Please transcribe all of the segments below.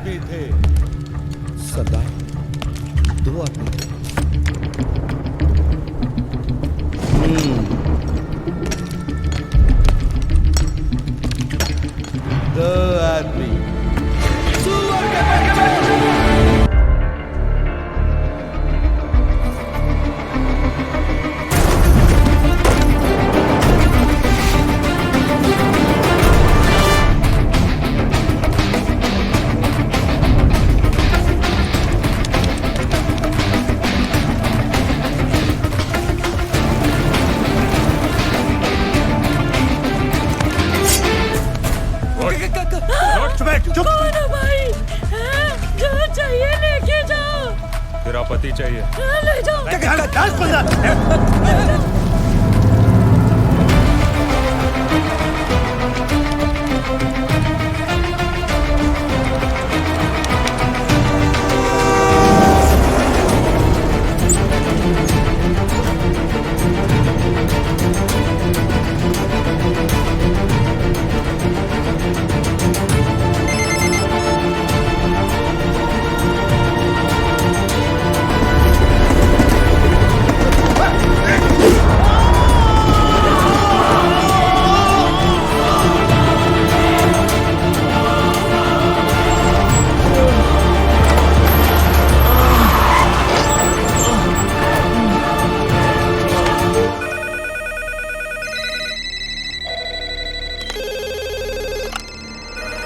आदमी थे सरदार, 2 आदमी थे। दो आदमी। तेरा पति चाहिए। ले जाओ।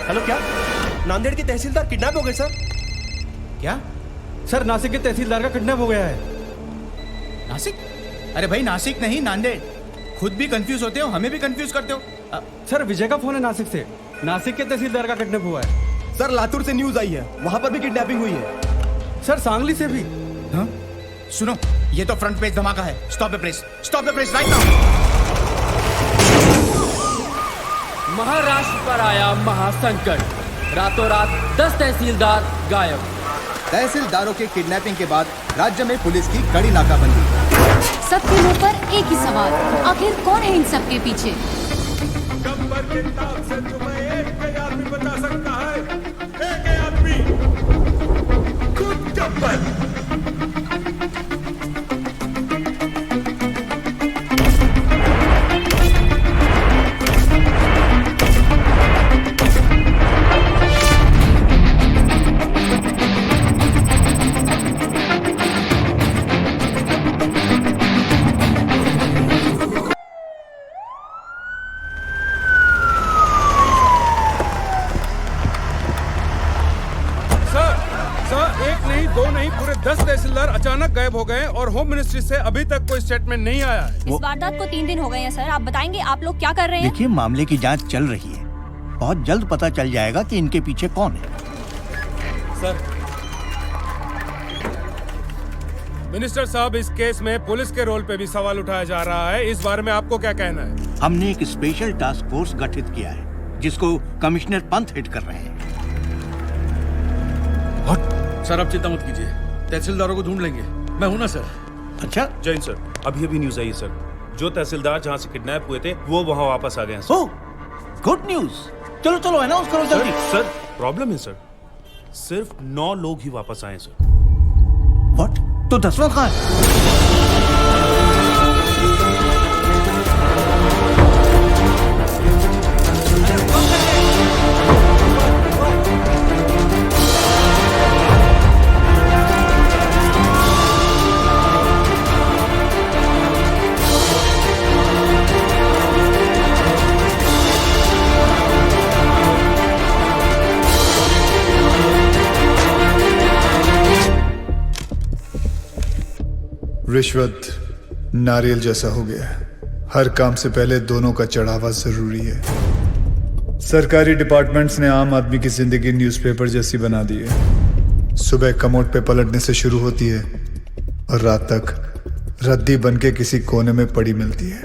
हेलो, क्या नांदेड़ के तहसीलदार किडनैप हो गए सर? क्या सर, नासिक के तहसीलदार का किडनैप हो गया है। नासिक? अरे भाई, नासिक नहीं, नांदेड़। खुद भी कंफ्यूज होते हो, हमें भी कंफ्यूज करते हो। सर, विजय का फोन है नासिक से। नासिक के तहसीलदार का किडनैप हुआ है। सर, लातूर से न्यूज आई है, वहां पर भी किडनैपिंग हुई है। सर, सांगली से भी। हाँ? सुनो, ये तो फ्रंट पेज धमाका है। Stop the press, stop the press right now. Maharashtra पर आया महासंकट, रातों रात 10 तहसीलदार गायब। तहसीलदारों के किडनैपिंग के बाद राज्य में पुलिस की कड़ी नाकाबंदी। सबके मुंह पर एक ही सवाल, आखिर कौन है इन सब के पीछे? गब्बर के ताक से तुम्हें एक ही आदमी बचा सकता है, एक ही आदमी, खुद गब्बर। पूरे 10 तहसीलदार अचानक गायब हो गए और होम मिनिस्ट्री से अभी तक कोई स्टेटमेंट नहीं आया है। इस वारदात को 3 दिन हो गए हैं सर। आप बताएंगे आप लोग क्या कर रहे हैं? देखिए, मामले की जांच चल रही है, बहुत जल्द पता चल जाएगा कि इनके पीछे कौन है। सर, मिनिस्टर साहब, इस केस में पुलिस के रोल पे भी सवाल उठाया जा रहा है। इस बारे में आपको क्या कहना है? हमने एक स्पेशल टास्क फोर्स गठित किया है, जिसको कमिश्नर पंत हेड कर रहे हैं। सर, आप चिंता मत कीजिए, तहसीलदारों को ढूंढ लेंगे। मैं हूं ना सर। अच्छा, जैन सर, अभी न्यूज आई है सर, जो तहसीलदार जहां से किडनैप हुए थे वो वहां वापस आ गए हैं। ओह, गुड न्यूज। चलो चलो, अनाउंस करो जल्दी। सर, प्रॉब्लम है सर, सिर्फ 9 लोग ही वापस आए सर। व्हाट? तो 10वां कहाँ है? रिश्वत नारियल जैसा हो गया है। हर काम से पहले दोनों का चढ़ावा जरूरी है। सरकारी डिपार्टमेंट्स ने आम आदमी की जिंदगी न्यूज़पेपर जैसी बना दी है। सुबह कमोड पे पलटने से शुरू होती है और रात तक रद्दी बनके किसी कोने में पड़ी मिलती है।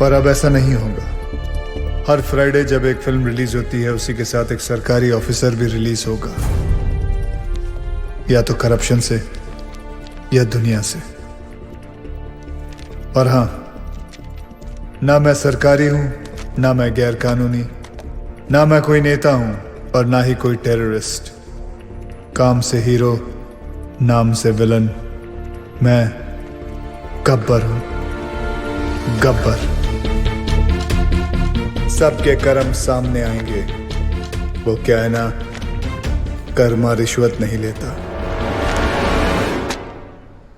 पर अब ऐसा नहीं होगा। हर फ्राइडे जब एक फिल्म रिलीज होती है, उसी के साथ एक सरकारी ऑफिसर भी रिलीज होगा, या तो करप्शन से या दुनिया से। और हां, ना मैं सरकारी हूं, ना मैं गैर कानूनी, ना मैं कोई नेता हूं, और ना ही कोई टेररिस्ट। काम से हीरो, नाम से विलन। मैं गब्बर हूं, गब्बर। सबके कर्म सामने आएंगे। वो क्या है ना, कर्मा रिश्वत नहीं लेता।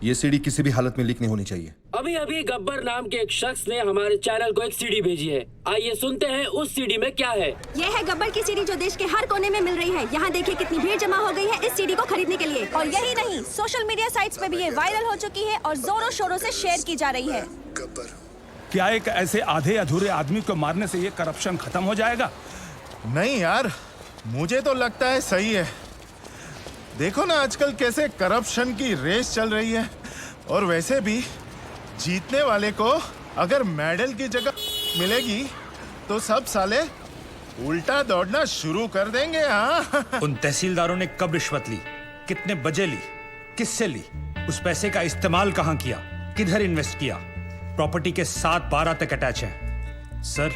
ये सीडी किसी भी हालत में लीक नहीं होनी चाहिए। अभी अभी गब्बर नाम के एक शख्स ने हमारे चैनल को एक सीडी भेजी है। आइए सुनते हैं उस सीडी में क्या है। यह है गब्बर की सीडी जो देश के हर कोने में मिल रही है। यहाँ देखिए कितनी भीड़ जमा हो गई है इस सीडी को खरीदने के लिए। और यही नहीं, सोशल मीडिया साइट्स पे भी ये वायरल हो चुकी है और जोरों शोरों से शेयर की जा रही है। क्या एक ऐसे आधे अधूरे आदमी को मारने से ये करप्शन खत्म हो जाएगा? नहीं यार, मुझे तो लगता है सही है। देखो ना आजकल कैसे करप्शन की रेस चल रही है। और वैसे भी जीतने वाले को अगर मेडल की जगह मिलेगी तो सब साले उल्टा दौड़ना शुरू कर देंगे। हाँ उन तहसीलदारों ने कब रिश्वत ली, कितने बजे ली, किससे ली, उस पैसे का इस्तेमाल कहां किया, किधर इन्वेस्ट किया? प्रॉपर्टी के 7-12 तक अटैच है। सर,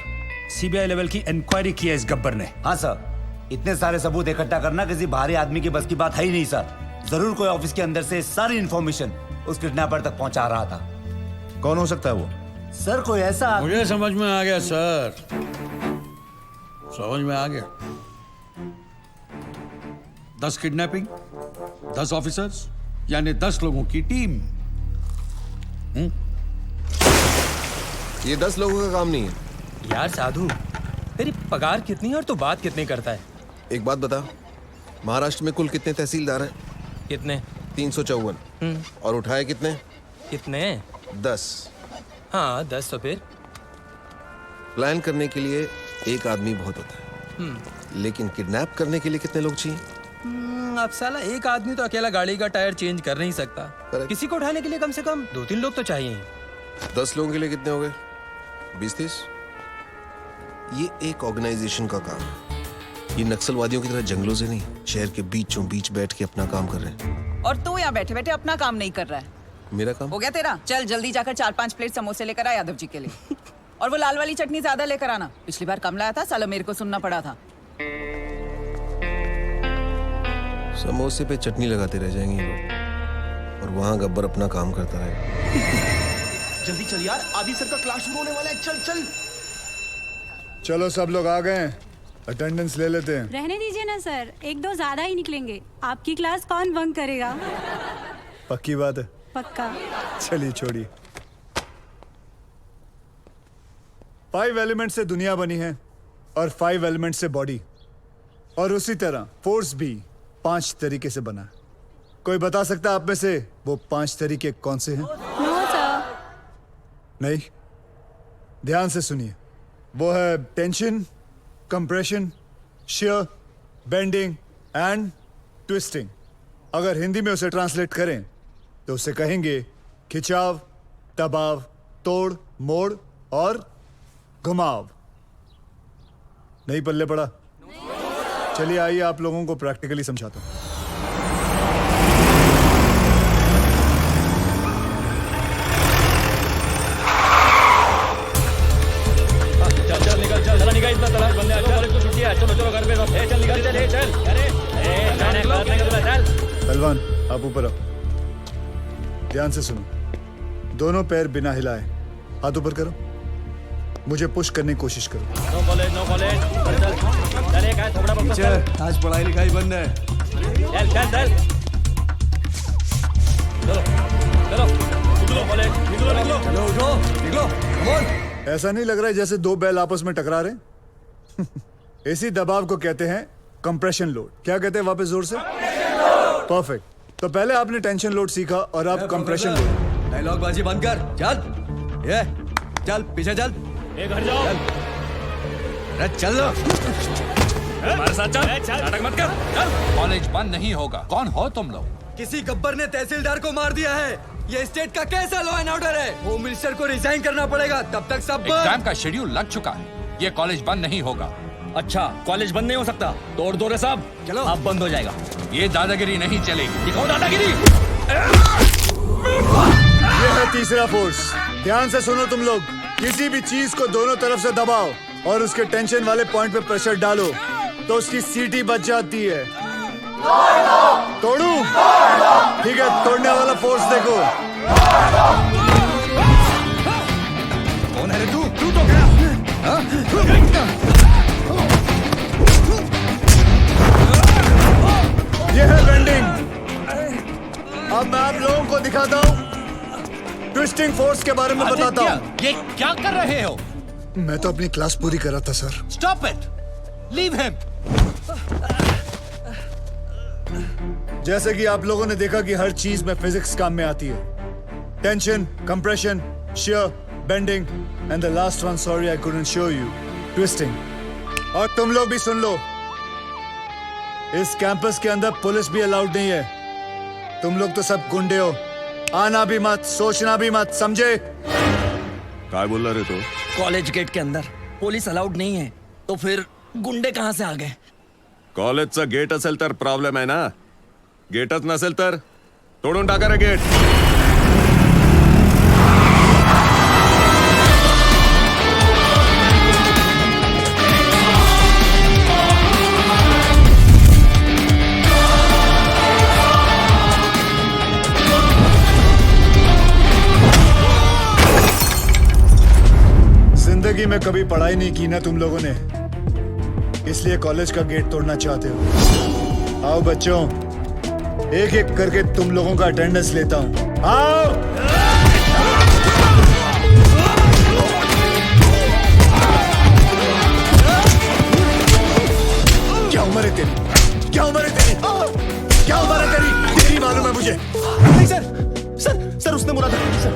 सीबीआई लेवल की इंक्वायरी की है इस गब्बर ने। हाँ सर, इतने सारे सबूत इकट्ठा करना किसी बाहरी आदमी की बस की बात है ही नहीं सर। जरूर कोई ऑफिस के अंदर से सारी इंफॉर्मेशन उस किडनैपर तक पहुंचा रहा था। कौन हो सकता है वो? सर कोई ऐसा मुझे समझ में आ गया सर, समझ में आ गया। 10 किडनैपिंग, 10 ऑफिसर्स, यानी 10 लोगों की टीम। ये 10 लोगों का काम नहीं है। यार साधु, तेरी पगार कितनी है और तू बात कितनी करता है? एक बात बता, महाराष्ट्र में कुल कितने तहसीलदार हैं? कितने? 354। और उठाए कितने? कितने? 10। हाँ 10। तो फिर प्लान करने के लिए एक आदमी बहुत होता है, लेकिन किडनैप करने के लिए कितने लोग चाहिए? अब साला एक आदमी तो अकेला गाड़ी का टायर चेंज कर नहीं सकता। किसी को उठाने के लिए कम से कम 2-3 लोग तो चाहिए ही। 10 लोगों के लिए कितने हो गए? 20-30। ये एक ऑर्गेनाइजेशन का काम है। ये नक्सलवादियों की तरह जंगलों से नहीं, शहर के बीचों बीच बैठ के अपना काम कर रहे हैं। और तू यहाँ बैठे बैठे अपना काम नहीं कर रहा है। मेरा काम हो गया तेरा? चल जल्दी जाकर 4-5 प्लेट समोसे लेकर आ यादव जी के लिए। और वो लाल वाली चटनी ज्यादा लेकर आना। पिछली बार कम लाया था, साला मेरे को सुनना पड़ा था। समोसे पे चटनी लगाते रह जाएंगे ये लोग, और वहां गब्बर अपना काम करता रहेगा। जल्दी चल यार, आदि सर का क्लास शुरू होने वाला है। चल चल चलो सब लोग आ गए, अटेंडेंस ले लेते हैं। रहने दीजिए ना सर, 1-2 ज्यादा ही निकलेंगे। आपकी क्लास कौन बंक करेगा? पक्की बात है? पक्का। चलिए छोड़िए। 5 एलिमेंट से दुनिया बनी है और 5 एलिमेंट से बॉडी, और उसी तरह फोर्स भी 5 तरीके से बना है। कोई बता सकता है आप में से वो 5 तरीके कौन से हैं? No sir. नहीं, ध्यान से सुनिए। वो है tension, compression, shear, bending and twisting. अगर हिंदी में उसे ट्रांसलेट करें तो उसे कहेंगे खिंचाव, दबाव, तोड़, मोड़ और घुमाव। नहीं पल्ले पड़ा? चलिए आइए आप लोगों को प्रैक्टिकली समझाता हूं। पहलवान आप ऊपर आओ, ध्यान से सुनो। दोनों पैर बिना हिलाए हाथ ऊपर करो, मुझे पुश करने की कोशिश करो। No college, no college. आज पढ़ाई लिखाई बंद है। चल चल चल, चलो चलो, निकलो कॉलेज, निकलो निकलो, चलो उठो, निकलो, कमोन। ऐसा नहीं लग रहा है जैसे 2 बैल आपस में टकरा रहे? इसी दबाव को कहते हैं कंप्रेशन लोड। क्या कहते हैं वापस जोर से? परफेक्ट। तो पहले आपने टेंशन लोड सीखा और अब कंप्रेशन लोड। डायलॉग बाजी बंद कर, चल। ये चल पीछे चल। घर जाओ। अरे चल लो, हमारे साथ चल, नाटक मत कर, चल। कॉलेज बंद नहीं होगा। कौन हो तुम लोग? किसी गब्बर ने तहसीलदार को मार दिया है। ये स्टेट का कैसा लॉ एंड ऑर्डर है? होम मिनिस्टर को रिजाइन करना पड़ेगा, तब तक सब एग्जाम का शेड्यूल लग चुका है। ये कॉलेज बंद नहीं होगा। अच्छा, कॉलेज बंद नहीं हो सकता? तोड़ दो रे साहब, चलो अब बंद हो जाएगा। ये दादागिरी नहीं चलेगी। दिखाओ दादागिरी। ये है तीसरा फोर्स। ध्यान से सुनो तुम लोग। किसी भी चीज को दोनों तरफ से दबाओ और उसके टेंशन वाले पॉइंट पे प्रेशर डालो तो उसकी सीटी बच जाती है। तोड़ू? ठीक है, तोड़ने वाला फोर्स देखो। कौन है रे तू? तू तो गया। ये है बेंडिंग। अब मैं आप लोगों को दिखाता हूँ, ट्विस्टिंग फोर्स के बारे में बताता हूँ। ये क्या कर रहे हो? मैं तो अपनी क्लास पूरी कर रहा था sir. Stop it, leave him. जैसे कि आप लोगों ने देखा कि हर चीज में फिजिक्स काम में आती है। Tension, compression, shear, bending and the last one, sorry I couldn't show you, twisting. और तुम लोग भी सुन लो, इस कैंपस के अंदर पुलिस भी अलाउड नहीं है। तुम लोग तो सब गुंडे हो, आना भी मत, सोचना भी मत, समझे? क्या बोल रहे तो? कॉलेज गेट के अंदर पुलिस अलाउड नहीं है, तो फिर गुंडे कहां से आ गए? कॉलेजचा गेट असेल तर प्रॉब्लेम आहे ना, गेटच नसेल तर तोडून टाका रे गेट. जिंदगी में कभी पढ़ाई नहीं की ना तुम लोगों ने, इसलिए कॉलेज का गेट तोड़ना चाहते हो। आओ बच्चों, एक एक करके तुम लोगों का अटेंडेंस लेता हूं। आओ। क्या उम्र है तेरी? क्या उम्र है तेरी? क्या उम्र है तेरी? तेरी मालूम है मुझे। नहीं सर, सर उसने बोला था सर।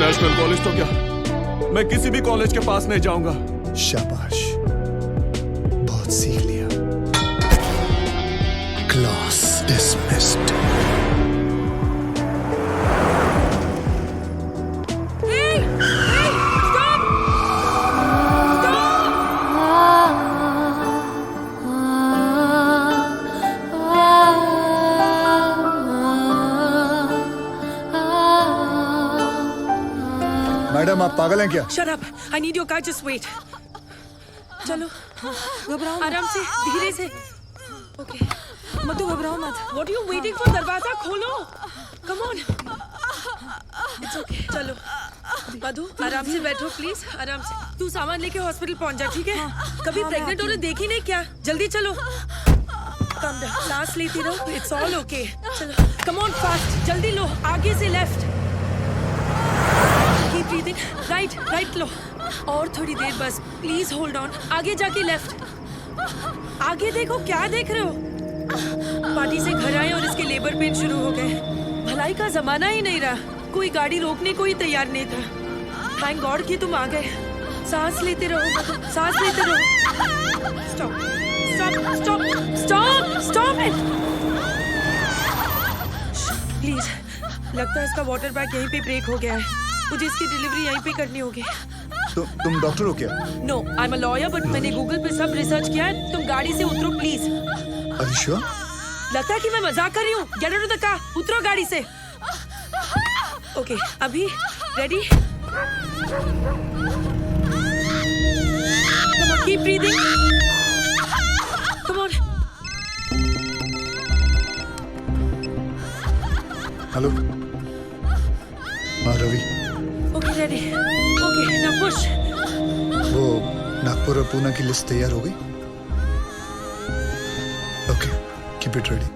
नेशनल कॉलेज तो क्या, मैं किसी भी कॉलेज के पास नहीं जाऊंगा. शाबाश, बहुत सीख लिया. Class dismissed. मैडम, आप पागल हैं क्या? Shut up! I need your car. Just wait. चलो, घबराओ आराम से, धीरे से. Okay. मधु घबराओ मत. What are you waiting for? दरवाजा खोलो. Come on. It's okay. चलो. मधु, आराम से बैठो प्लीज. आराम से. तू सामान लेके हॉस्पिटल पहुंच जा, ठीक है? कभी प्रेग्नेंट होने देखी नहीं क्या? जल्दी चलो. Calm down. सांस लेती रहो. It's all okay. चलो. Come on fast. जल्दी लो. आगे से लेफ्ट. Keep breathing. Right लो. और थोड़ी देर बस. Please hold on. आगे जाके लेफ्ट. आगे देखो, क्या देख रहे हो? पार्टी से घर आए और इसके लेबर पेन शुरू हो गए. भलाई का जमाना ही नहीं रहा. कोई गाड़ी रोकने को ही तैयार नहीं था. थैंक गॉड कि तुम आ गए. सांस लेते रहो, सांस लेते रहो. Stop it. प्लीज. लगता है इसका वाटर बैग यहीं पे ब्रेक हो गया है. मुझे इसकी डिलीवरी यहीं पे करनी होगी. तुम डॉक्टर हो क्या? No, I am a lawyer, but मैंने गूगल पे सब रिसर्च किया है. तुम गाड़ी से उतरो प्लीज. Are you sure? लगता है कि मैं मजाक कर रही हूँ. Get out of the car. उतरो गाड़ी से. ओके, अभी ready? Come on, keep breathing. Come on. Hello. हाँ Ravi. Okay, ready. Okay, now push. वो नागपुर और पूना की लिस्ट तैयार हो गई? Okay, keep it ready.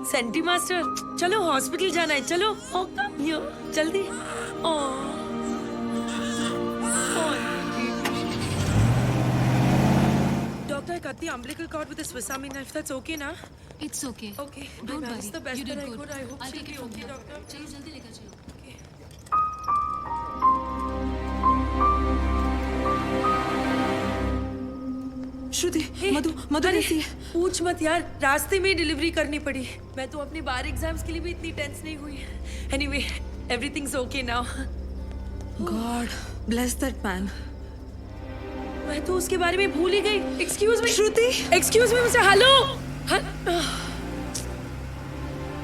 Senti master, चलो हॉस्पिटल जाना है, चलो। ओ कम हियर, जल्दी। ओ doctor, I cut the umbilical cord with a Swiss Army knife. That's okay ना? It's okay. Okay. Don't I worry. managed the best You did that I good. could. I hope I'll she'll take be it from okay, here. doctor. चलिए जल्दी लेकर चलिए। श्रुति, मधु कैसी है? पूछ मत यार, रास्ते में डिलीवरी करनी पड़ी। मैं तो अपने बार एग्जाम्स के लिए भी इतनी टेंस नहीं हुई। Anyway, everything's okay now. God, bless that man. मैं तो उसके बारे में भूल ही गई। Excuse me, श्रुति। Excuse me, मुझसे हेलो।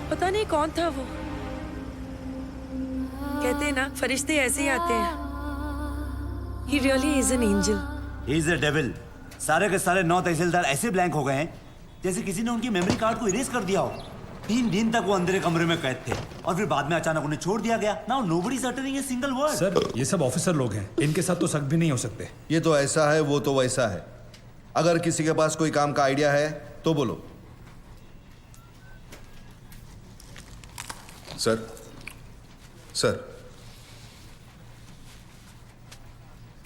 पता नहीं कौन था वो। कहते हैं ना, फरिश्ते ऐसे ही आते हैं। He really is an angel. He is a devil. सारे के सारे 9 तहसीलदार ऐसे ब्लैंक हो गए हैं जैसे किसी ने उनकी मेमोरी कार्ड को इरेज कर दिया हो। 3 दिन तक वो अंधेरे कमरे में कैद थे और फिर बाद में अचानक उन्हें छोड़ दिया गया। Now nobody is uttering a single word. Sir, ये सब ऑफिसर लोग हैं, इनके साथ तो शक भी नहीं हो सकते। ये तो ऐसा है, वो तो वैसा है। अगर किसी के पास कोई काम का आइडिया है तो बोलो। सर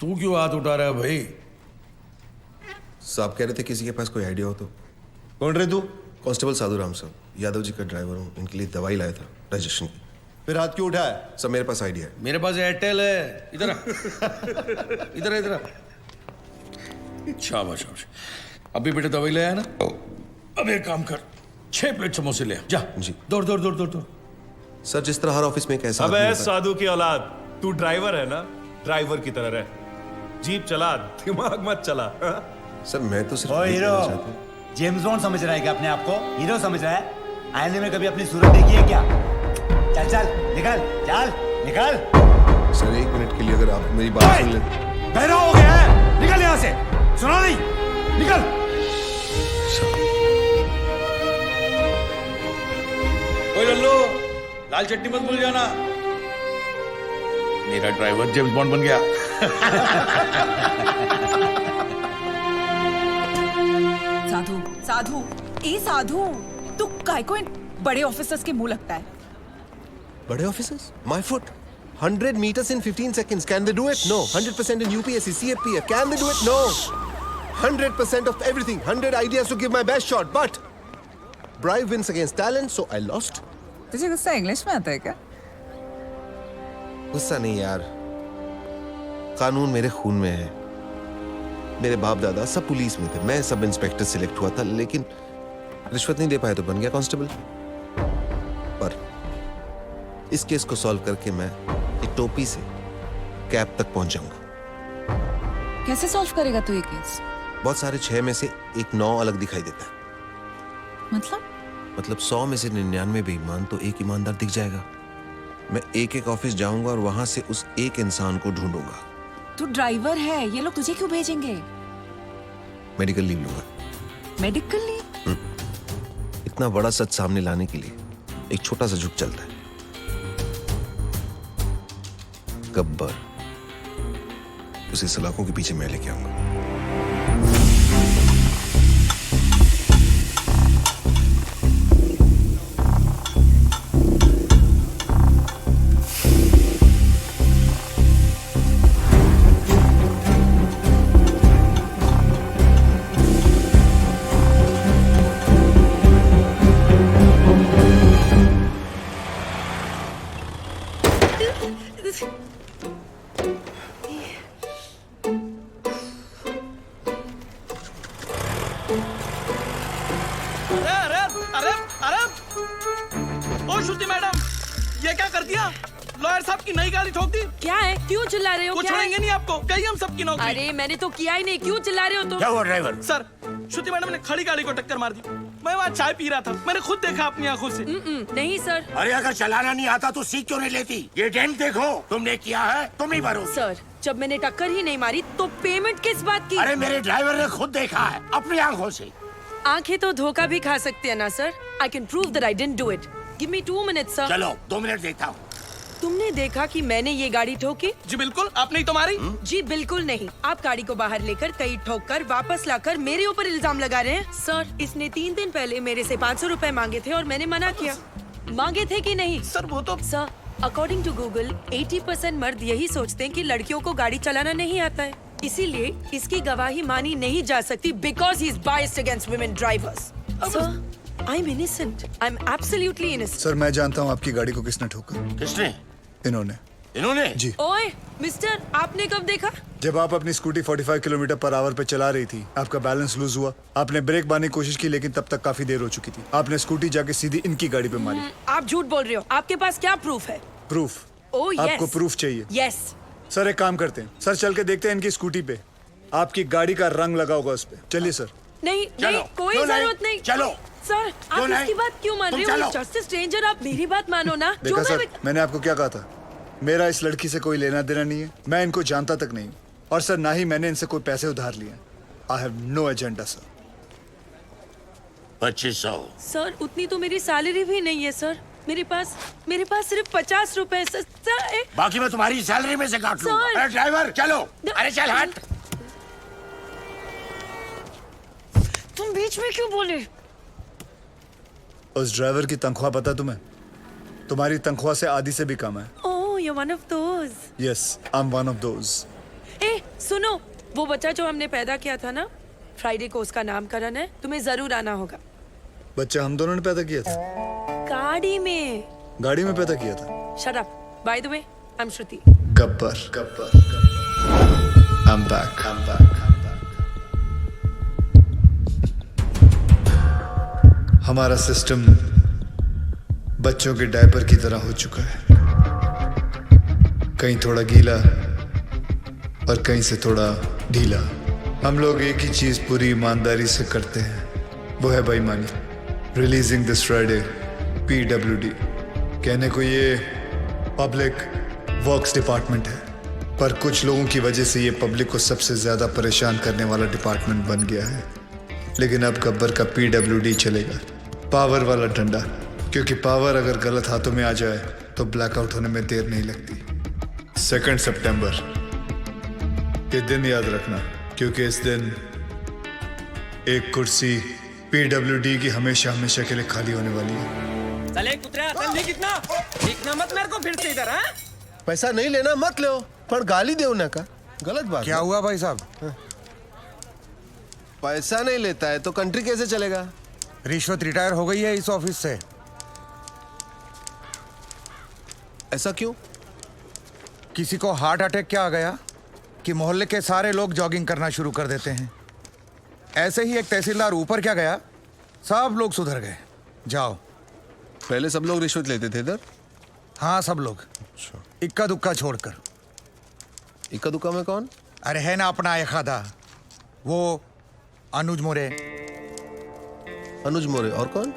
तू क्यों हाथ उठा रहा है भाई? साहब कह रहे थे किसी के पास कोई आइडिया हो तो। कौन रहे तू? कांस्टेबल साधु राम साहब, यादव जी का ड्राइवर हूँ। इनके लिए दवाई लाया था डाइजेशन की। फिर हाथ क्यों उठाया? सब मेरे पास आइडिया है। मेरे पास एयरटेल है। इधर आ। इधर आ, इधर आ। शाबाश शाबाश। अभी बेटे दवाई ले आया ना? अब एक काम कर, 6 प्लेट समोसे ले आ। जा जी। दौड़ दौड़ दौड़ दौड़ दौड़। सर, जिस तरह हर ऑफिस में एक ऐसा अबे साधु की औलाद, तू ड्राइवर है ना? ड्राइवर की तरह रह। जीप चला, दिमाग मत चला। सर मैं तो सिर्फ हीरो जेम्स बॉन्ड समझ रहा है क्या अपने आप को? हीरो समझ रहा है? आईने में कभी अपनी सूरत देखी है क्या? चल चल निकल, चल निकल। सर 1 मिनट के लिए अगर आप मेरी बात सुन ले। बहरा हो गया है, निकल यहाँ से। सुना नहीं? निकल। ओए लल्लू, लाल चटनी मत भूल जाना। मेरा ड्राइवर जेम्स बॉन्ड बन गया। साधु, साधु, ए साधु, तू काय को इन बड़े ऑफिसर्स के मुंह लगता है? बड़े officers? My foot. 100 meters in 15 seconds. Can they do it? No. 100% in UPSC, CFPF. Can they do it? No. 100% of everything. 100 ideas to give my best shot. But bribe wins against talent, so I lost. तुझे गुस्सा English में आता है क्या? गुस्सा नहीं यार, कानून मेरे खून में है। मेरे बाप दादा सब पुलिस में थे, मैं सब इंस्पेक्टर सिलेक्ट हुआ था, लेकिन रिश्वत नहीं दे पाए तो बन गया कांस्टेबल। पर इस केस को सॉल्व करके मैं एक टोपी से कैप तक पहुंच जाऊंगा। कैसे सॉल्व करेगा तू ये केस? बहुत सारे 6 में से एक 9 अलग दिखाई देता है। मतलब 100 में से 99 बेईमान तो एक ईमानदार दिख जाएगा। मैं एक ऑफिस जाऊंगा और वहां से उस एक इंसान को ढूंढूंगा। तू ड्राइवर है, ये लोग तुझे क्यों भेजेंगे? मेडिकल लीव लूंगा। Medical leave? इतना बड़ा सच सामने लाने के लिए एक छोटा सा झुक चलता है। गब्बर, उसे सलाखों के पीछे मैं लेके आऊंगा। अरे अरे अरे अरे ओ श्रुति मैडम, ये क्या कर दिया? लॉयर साहब की नई गाड़ी ठोक दी। क्या है? क्यों चिल्ला रहे हो? कुछ क्या है? छोड़ेंगे नहीं आपको, गई हम सबकी नौकरी। अरे मैंने तो किया ही नहीं, क्यों चिल्ला रहे हो तुम? क्या हुआ ड्राइवर? सर, श्रुति मैडम ने खड़ी गाड़ी को टक्कर मार दी। मैं वहाँ चाय पी रहा था, मैंने खुद देखा अपनी आंखों से। नहीं सर। अरे अगर चलाना नहीं आता तो सीख क्यों नहीं लेती? ये डेंट देखो, तुमने किया है, तुम ही भरो। सर, जब मैंने टक्कर ही नहीं मारी तो पेमेंट किस बात की? अरे मेरे ड्राइवर ने खुद देखा है अपनी आंखों से। आंखें तो धोखा भी खा सकती है ना sir. I can prove that I didn't do it. Give me 2 minutes sir. चलो 2 मिनट देखता हूँ। तुमने देखा कि मैंने ये गाड़ी ठोकी? जी बिल्कुल, आपने ही तो मारी। जी बिल्कुल नहीं, आप गाड़ी को बाहर लेकर कई ठोक कर वापस लाकर मेरे ऊपर इल्जाम लगा रहे हैं। सर, इसने 3 दिन पहले मेरे से 500 रुपए मांगे थे और मैंने मना किया। मांगे थे कि नहीं? सर वो तो सर, अकॉर्डिंग टू गूगल 80% मर्द यही सोचते हैं कि लड़कियों को गाड़ी चलाना नहीं आता है, इसीलिए इसकी गवाही मानी नहीं जा सकती because he is biased against women drivers. Sir, I am innocent, I am absolutely innocent. Sir, मैं जानता हूँ आपकी गाड़ी को किसने ठोका। किसने? इन्होंने जी। ओए मिस्टर, आपने कब देखा? जब आप अपनी स्कूटी 45 किलोमीटर पर आवर पे चला रही थी, आपका बैलेंस लूज हुआ, आपने ब्रेक मारने की कोशिश की लेकिन तब तक काफी देर हो चुकी थी। आपने स्कूटी जाके सीधी इनकी गाड़ी पे मारी। आप झूठ बोल रहे हो। आपके पास क्या प्रूफ है? प्रूफ? Oh yes. आपको प्रूफ चाहिए? यस। सर, एक काम करते हैं, सर चल के देखते हैं इनकी स्कूटी पे आपकी गाड़ी का रंग लगा होगा उस पे। चलिए सर। नहीं नहीं, कोई जरूरत नहीं। चलो सर, आप इसकी बात क्यों मान रहे हो? जस्ट स्ट्रेंजर, आप मेरी बात मानो ना। देखा सर, मैंने आपको क्या कहा था? मेरा इस लड़की से कोई लेना देना नहीं है, मैं इनको जानता तक नहीं हूँ, और सर ना ही मैंने इनसे कोई पैसे उधार लिए। I have no agenda sir. 2500। Sir, उतनी तो मेरी सैलरी भी नहीं है सर। मेरे पास सिर्फ 50 रुपए सर। बाकी मैं तुम्हारी सैलरी में से काट लूंगा। अरे ड्राइवर चलो। अरे चल हट। तुम बीच में क्यों बोले? उस ड्राइवर की तनख्वाह पता तुम्हें? तुम्हारी तनख्वाह से आधी से भी कम है। ओह, you're one of those. Yes, I'm one of those. सुनो, वो बच्चा जो हमने पैदा किया था ना, फ्राइडे को उसका नामकरण है, तुम्हें जरूर आना होगा। बच्चा हम दोनों ने पैदा किया था? गाड़ी में। गाड़ी में पैदा किया था? Shut up. By the way, I'm Shruti. Gabbar. I'm back. हमारा सिस्टम बच्चों के डायपर की तरह हो चुका है, कहीं थोड़ा गीला और कहीं से थोड़ा ढीला। हम लोग एक ही चीज पूरी ईमानदारी से करते हैं, वो है बेईमानी। Releasing this Friday PWD। कहने को ये पब्लिक वर्क्स डिपार्टमेंट है, पर कुछ लोगों की वजह से ये पब्लिक को सबसे ज्यादा परेशान करने वाला डिपार्टमेंट बन गया है। लेकिन अब गब्बर का PWD चलेगा, पावर वाला डंडा, क्योंकि पावर अगर गलत हाथों में आ जाए तो ब्लैकआउट होने में देर नहीं लगती। 2 सितंबर, ये दिन याद रखना, क्योंकि इस दिन एक कुर्सी PWD की हमेशा हमेशा के लिए खाली होने वाली है। चले कुतरा, चल कितना मत मेरे को फिर से इधर। हाँ, पैसा नहीं लेना मत लो, पर गाली दे ना का गलत बात। क्या हुआ भाई साहब? पैसा नहीं लेता है तो कंट्री कैसे चलेगा? रिश्वत रिटायर हो गई है इस ऑफिस से। ऐसा क्यों? किसी को हार्ट अटैक क्या आ गया कि मोहल्ले के सारे लोग जॉगिंग करना शुरू कर देते हैं। ऐसे ही एक तहसीलदार ऊपर क्या गया, सब लोग सुधर गए। जाओ। पहले सब लोग रिश्वत लेते थे इधर? हाँ, सब लोग, इक्का दुक्का छोड़कर। इक्का दुक्का में कौन? अरे है ना अपना एखादा, वो अनुज मोरे। अनुज मोरे और कौन?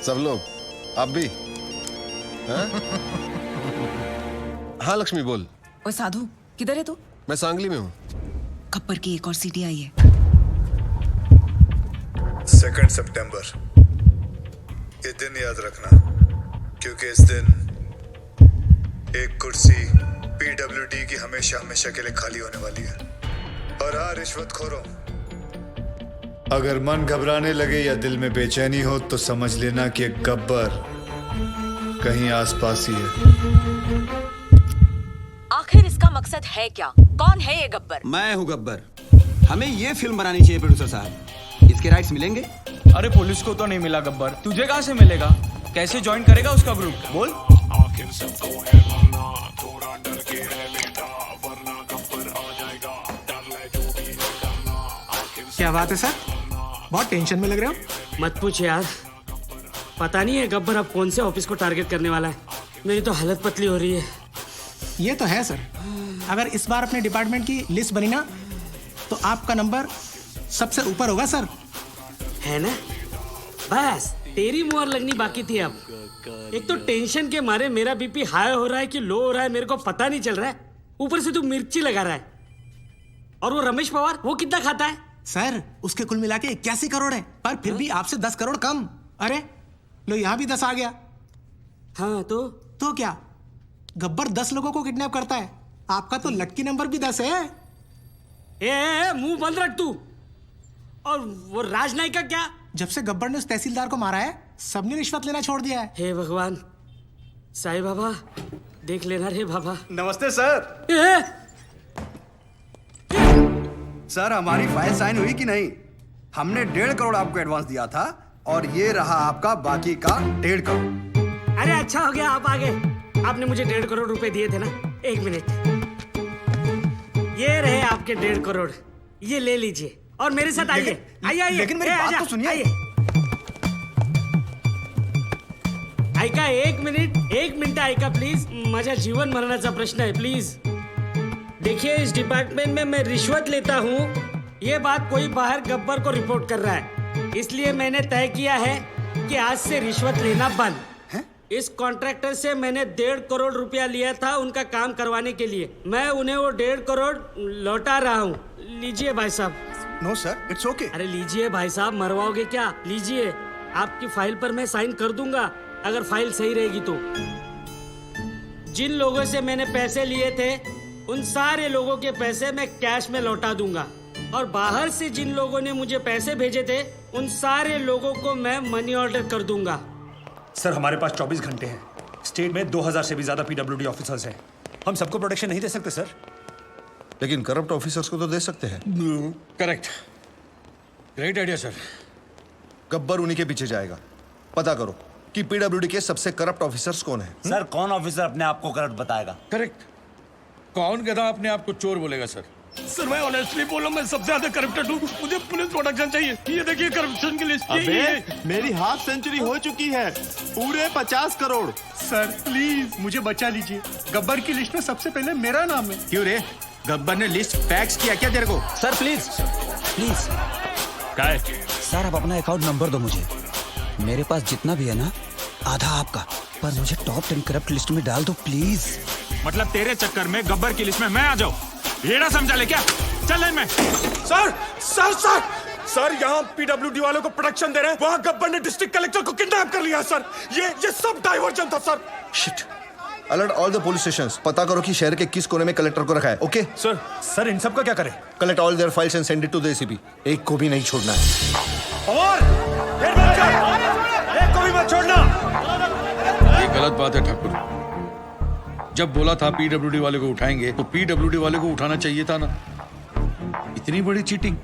सब लोग, आप भी? हाँ लक्ष्मी बोल। ओ साधु, किधर है तू? मैं सांगली में हूँ। खप्पर की एक और सीटी आई है। 2 सितंबर, ये दिन याद रखना, क्योंकि इस दिन एक कुर्सी PWD की हमेशा हमेशा के लिए खाली होने वाली है। और हाँ रिश्वतखोरों, अगर मन घबराने लगे या दिल में बेचैनी हो तो समझ लेना कि एक गब्बर कहीं आसपास ही है। आखिर इसका मकसद है क्या? कौन है ये गब्बर? मैं हूँ गब्बर। हमें ये फिल्म बनानी चाहिए प्रोड्यूसर साहब। इसके राइट्स मिलेंगे? अरे पुलिस को तो नहीं मिला गब्बर, तुझे कहाँ से मिलेगा? कैसे ज्वाइन करेगा उसका ग्रुप? बोल। क्या बात है सर, बहुत टेंशन में लग रहे हो। मत पूछ यार, पता नहीं है गब्बर अब कौन से ऑफिस को टारगेट करने वाला है। मेरी तो हालत पतली हो रही है। ये तो है सर, अगर इस बार अपने डिपार्टमेंट की लिस्ट बनी ना तो आपका नंबर सबसे ऊपर होगा सर। है ना? बस तेरी मुहर लगनी बाकी थी। अब एक तो टेंशन के मारे मेरा बीपी हाई हो रहा है कि लो हो रहा है मेरे को पता नहीं चल रहा है। ऊपर से तू मिर्ची लगा रहा है। और वो रमेश पवार, वो कितना खाता है? सर उसके कुल मिला के 81 करोड़ है, पर फिर भी आपसे 10 करोड़ कम। अरे लो यहाँ भी 10 आ गया। हाँ तो क्या गब्बर 10 लोगों को किडनैप करता है, आपका तो लक्की नंबर भी 10 है। ए मुंह बंद रख तू। और वो राजनायक का क्या? जब से गब्बर ने उस तहसीलदार को मारा है सबने रिश्वत लेना छोड़ दिया है। हे भगवान, साईं बाबा देख लेना रे बाबा। नमस्ते सर। सर हमारी फाइल साइन हुई कि नहीं? हमने 1.5 करोड़ आपको एडवांस दिया था और ये रहा आपका बाकी का 1.5 करोड़। अरे अच्छा हो गया आप आ गए। आपने मुझे 1.5 करोड़ रुपए दिए थे ना। एक मिनट, ये रहे आपके 1.5 करोड़, ये ले लीजिए और मेरे साथ आइए। आइए लेकिन मेरी बात तो सुनिए। ऐका एक मिनिट ऐका प्लीज। माझ्या जीवन मरणाचा प्रश्न है, प्लीज। देखिए इस डिपार्टमेंट में मैं रिश्वत लेता हूँ, ये बात कोई बाहर गब्बर को रिपोर्ट कर रहा है, इसलिए मैंने तय किया है कि आज से रिश्वत लेना बंद। इस कॉन्ट्रैक्टर से मैंने 1.5 करोड़ रुपया लिया था उनका काम करवाने के लिए। मैं उन्हें वो 1.5 करोड़ लौटा रहा हूँ। लीजिए भाई साहब। No sir, it's okay. अरे लीजिए भाई साहब, मरवाओगे क्या? लीजिए, आपकी फाइल पर मैं साइन कर दूंगा अगर फाइल सही रहेगी तो। जिन लोगों से मैंने पैसे लिए थे उन सारे लोगों के पैसे मैं कैश में लौटा दूंगा, और बाहर से जिन लोगों ने मुझे पैसे भेजे थे उन सारे लोगों को मैं मनी ऑर्डर कर दूंगा। सर हमारे पास 24 घंटे हैं। स्टेट में 2000 से भी ज्यादा पीडब्ल्यूडी ऑफिसर्स हैं। हम सबको प्रोटेक्शन नहीं दे सकते सर। लेकिन करप्ट ऑफिसर्स को तो दे सकते हैं। Correct, great idea sir. Gabbar उन्हीं के पीछे जाएगा। पता करो कि पीडब्ल्यूडी के सबसे करप्ट ऑफिसर्स कौन है। सर कौन ऑफिसर अपने आप को करप्ट बताएगा? करेक्ट, कौन गधा अपने आप को चोर बोलेगा सर? सर मैं ऑनेस्टली बोलूं, मैं सबसे ज्यादा करप्टेड हूँ। मुझे पुलिस प्रोटेक्शन चाहिए। ये देखिए करप्शन की लिस्ट। अबे मेरी हाफ सेंचुरी हो चुकी है, पूरे 50 करोड़। सर प्लीज मुझे बचा लीजिए, गब्बर की लिस्ट में सबसे पहले मेरा नाम है। क्यों रे, गब्बर ने लिस्ट फैक्स किया क्या तेरे को? Sir please please. क्या है? सर आप अपना अकाउंट नंबर दो मुझे। मेरे पास जितना भी है ना आधा आपका, पर मुझे टॉप 10 करप्ट लिस्ट में डाल दो प्लीज। मतलब तेरे चक्कर में गब्बर की लिस्ट में मैं आ जाऊं, ये ना समझा ले क्या? चल मैं। सर सर सर सर यहाँ पीडब्ल्यूडी वालों को प्रोटेक्शन दे रहे हैं, वहाँ गब्बर ने डिस्ट्रिक्ट कलेक्टर को किडनैप कर लिया सर। ये सब डाइवर्जन था sir. Shit. Alert all the police stations. पता करो कि शहर के किस कोने में कलेक्टर को रखा है। ओके सर इन सब का क्या करें? Collect all their files and send it to the ACP. एक को भी नहीं छोड़ना है। और एक को भी मत छोड़ना। ये गलत बात है ठाकुर। जब बोला था पीडब्ल्यूडी वाले को उठाएंगे तो पीडब्ल्यूडी वाले को उठाना चाहिए था ना। इतनी बड़ी चीटिंग।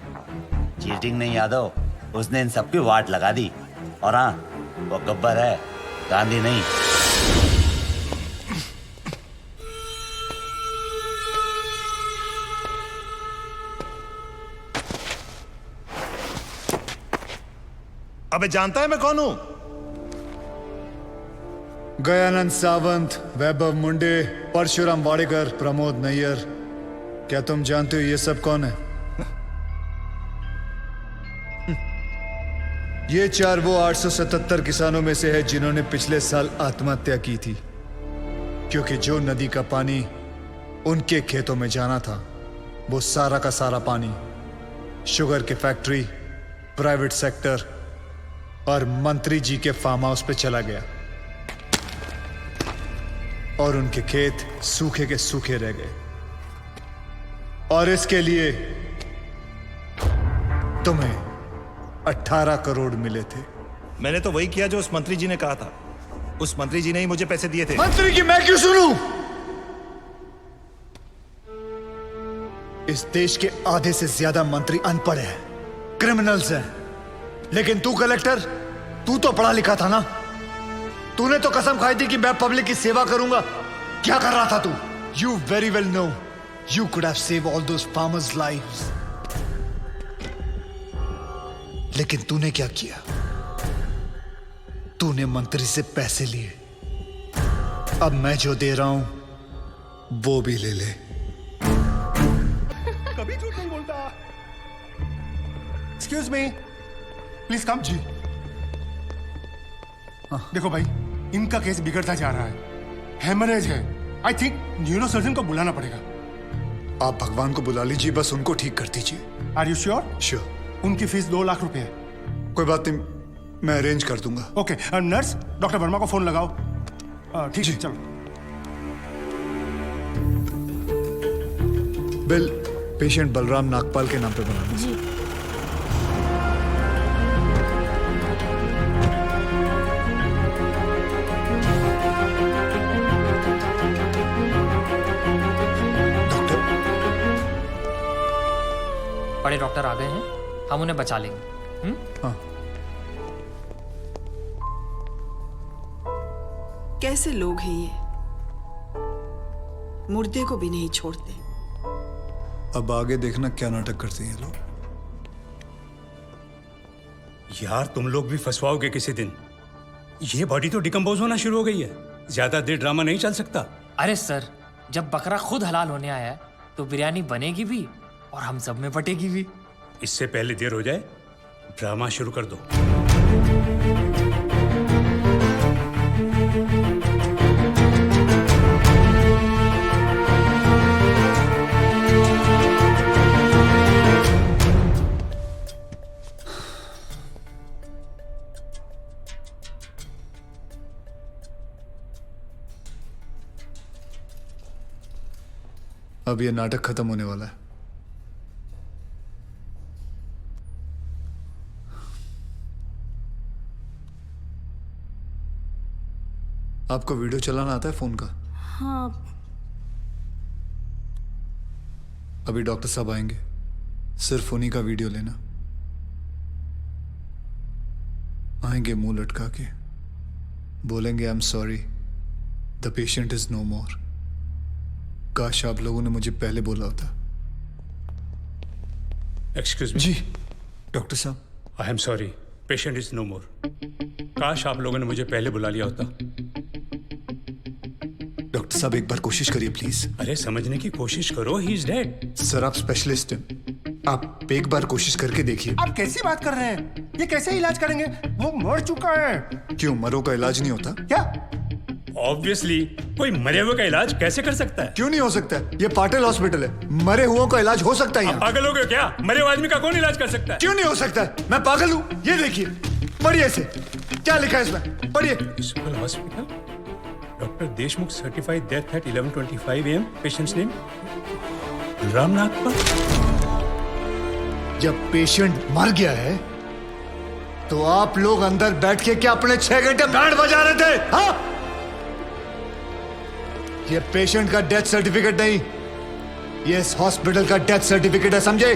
चीटिंग नहीं यादव, उसने इन सबकी वाट लगा दी। और हाँ, वो गब्बर है, गांधी नहीं। अबे जानता है मैं कौन हूं? गयानंद सावंत, वैभव मुंडे, परशुराम वाडेकर, प्रमोद नैयर। क्या तुम जानते हो ये सब कौन है? ये 4 वो 877 किसानों में से है जिन्होंने पिछले साल आत्महत्या की थी, क्योंकि जो नदी का पानी उनके खेतों में जाना था वो सारा का सारा पानी शुगर की फैक्ट्री, प्राइवेट सेक्टर और मंत्री जी के फार्म हाउस पे चला गया, और उनके खेत सूखे के सूखे रह गए। और इसके लिए तुम्हें 18 करोड़ मिले थे। मैंने तो वही किया जो उस मंत्री जी ने कहा था। उस मंत्री जी ने ही मुझे पैसे दिए थे। मंत्री की मैं क्यों सुनूं? इस देश के आधे से ज्यादा मंत्री अनपढ़ हैं, क्रिमिनल्स हैं। लेकिन तू कलेक्टर, तू तो पढ़ा लिखा था ना। तूने तो कसम खाई थी कि मैं पब्लिक की सेवा करूंगा। क्या कर रहा था तू? You very well know you could have saved all those farmers' lives. लेकिन तूने क्या किया? तूने मंत्री से पैसे लिए। अब मैं जो दे रहा हूं वो भी ले ले। कभी झूठ नहीं बोलता। Excuse me, please come. जी देखो भाई, इनका केस बिगड़ता जा रहा है, हेमरेज है। आई थिंक न्यूरो सर्जन को बुलाना पड़ेगा। आप भगवान को बुला लीजिए, बस उनको ठीक कर दीजिए। Are you sure? श्योर। उनकी फीस 2 लाख रुपए है। कोई बात नहीं, मैं अरेंज कर दूंगा। ओके, नर्स डॉक्टर वर्मा को फोन लगाओ। ठीक है, चलो। बिल पेशेंट बलराम नागपाल के नाम पे बना दो। जी। बड़े डॉक्टर आ गए हैं, हम उन्हें बचा लेंगे। हाँ। कैसे लोग हैं ये, मुर्दे को भी नहीं छोड़ते। अब आगे देखना क्या नाटक करते हैं ये लोग। यार तुम लोग भी फंसवाओगे किसी दिन। ये बॉडी तो डिकम्पोज होना शुरू हो गई है, ज्यादा देर ड्रामा नहीं चल सकता। अरे सर, जब बकरा खुद हलाल होने आया है तो बिरयानी बनेगी भी और हम सब में बटेगी भी। इससे पहले देर हो जाए, ड्रामा शुरू कर दो। अब ये नाटक खत्म होने वाला है। आपको वीडियो चलाना आता है फोन का? हाँ। अभी डॉक्टर साहब आएंगे, सिर्फ उन्हीं का वीडियो लेना। आएंगे मुंह लटका के, बोलेंगे I am sorry, the patient is no more. काश आप लोगों ने मुझे पहले बोला होता। Excuse me. जी डॉक्टर साहब। I am sorry, patient is no more. काश आप लोगों ने मुझे पहले बुला लिया होता। डॉक्टर साहब एक बार कोशिश करिए प्लीज। अरे समझने की कोशिश करो, ही इज डेड। सर आप स्पेशलिस्ट हैं, आप एक बार कोशिश करके देखिए। आप कैसी बात कर रहे हैं? ये कैसे इलाज करेंगे? वो मर चुका है। क्यों, मरो का इलाज नहीं होता क्या? ऑब्वियसली, कोई मरे हुए का इलाज कैसे कर सकता है? क्यों नहीं हो सकता है? ये पाटिल हॉस्पिटल है, मरे हुओं का इलाज हो सकता है यहाँ। पागल हो गए क्या? मरे हुए आदमी का कौन इलाज कर सकता है? क्यों नहीं हो सकता है? मैं पागल हूँ? ये देखिए, पढ़िए इसे, क्या लिखा है इसमें, पढ़िए। Municipal hospital, doctor Deshmukh certified death eight 11:25 AM, patients name Balram Nagpal. जब पेशेंट मर गया है तो आप लोग अंदर बैठ के क्या अपने 6 घंटे बैंड बजा रहे थे? हाँ? ये पेशेंट का डेथ सर्टिफिकेट नहीं, ये इस हॉस्पिटल का डेथ सर्टिफिकेट है, समझे?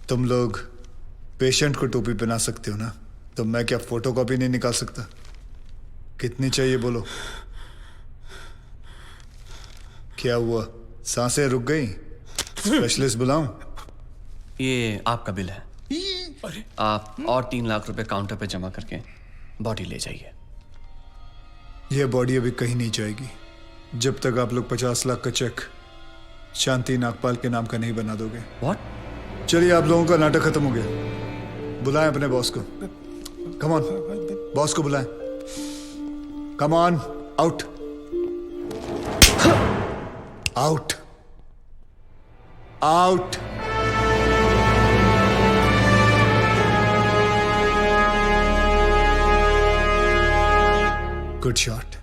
तुम लोग पेशेंट को टोपी पहना सकते हो ना, तो मैं क्या फोटोकॉपी नहीं निकाल सकता? कितनी चाहिए बोलो? क्या हुआ, सांसें रुक गई? स्पेशलिस्ट बुलाऊं? ये आपका बिल है, आप और 3 लाख रुपए काउंटर पे जमा करके बॉडी ले जाइए। यह बॉडी अभी कहीं नहीं जाएगी जब तक आप लोग 50 लाख का चेक शांति नागपाल के नाम का नहीं बना दोगे। व्हाट? चलिए, आप लोगों का नाटक खत्म हो गया। बुलाएं अपने बॉस को। कम ऑन, बॉस को बुलाएं। Come on, out out out. Good shot.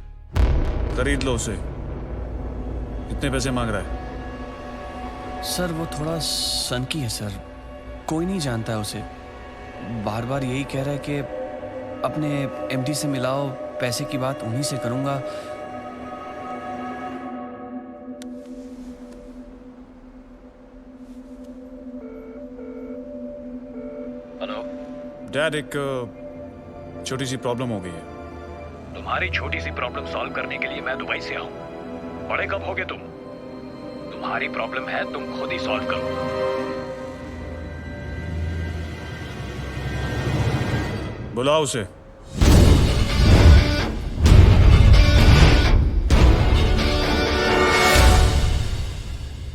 खरीद लो उसे। कितने पैसे मांग रहा है? सर वो थोड़ा सनकी है सर, कोई नहीं जानता है उसे। बार बार यही कह रहा है कि अपने एमडी से मिलाओ, पैसे की बात उन्हीं से करूंगा। हेलो डैड, एक छोटी सी प्रॉब्लम हो गई है। तुम्हारी छोटी सी प्रॉब्लम सॉल्व करने के लिए मैं दुबई से आऊं। बड़े कब होगे तुम? तुम्हारी प्रॉब्लम है, तुम खुद ही सॉल्व करो। बुलाओ उसे।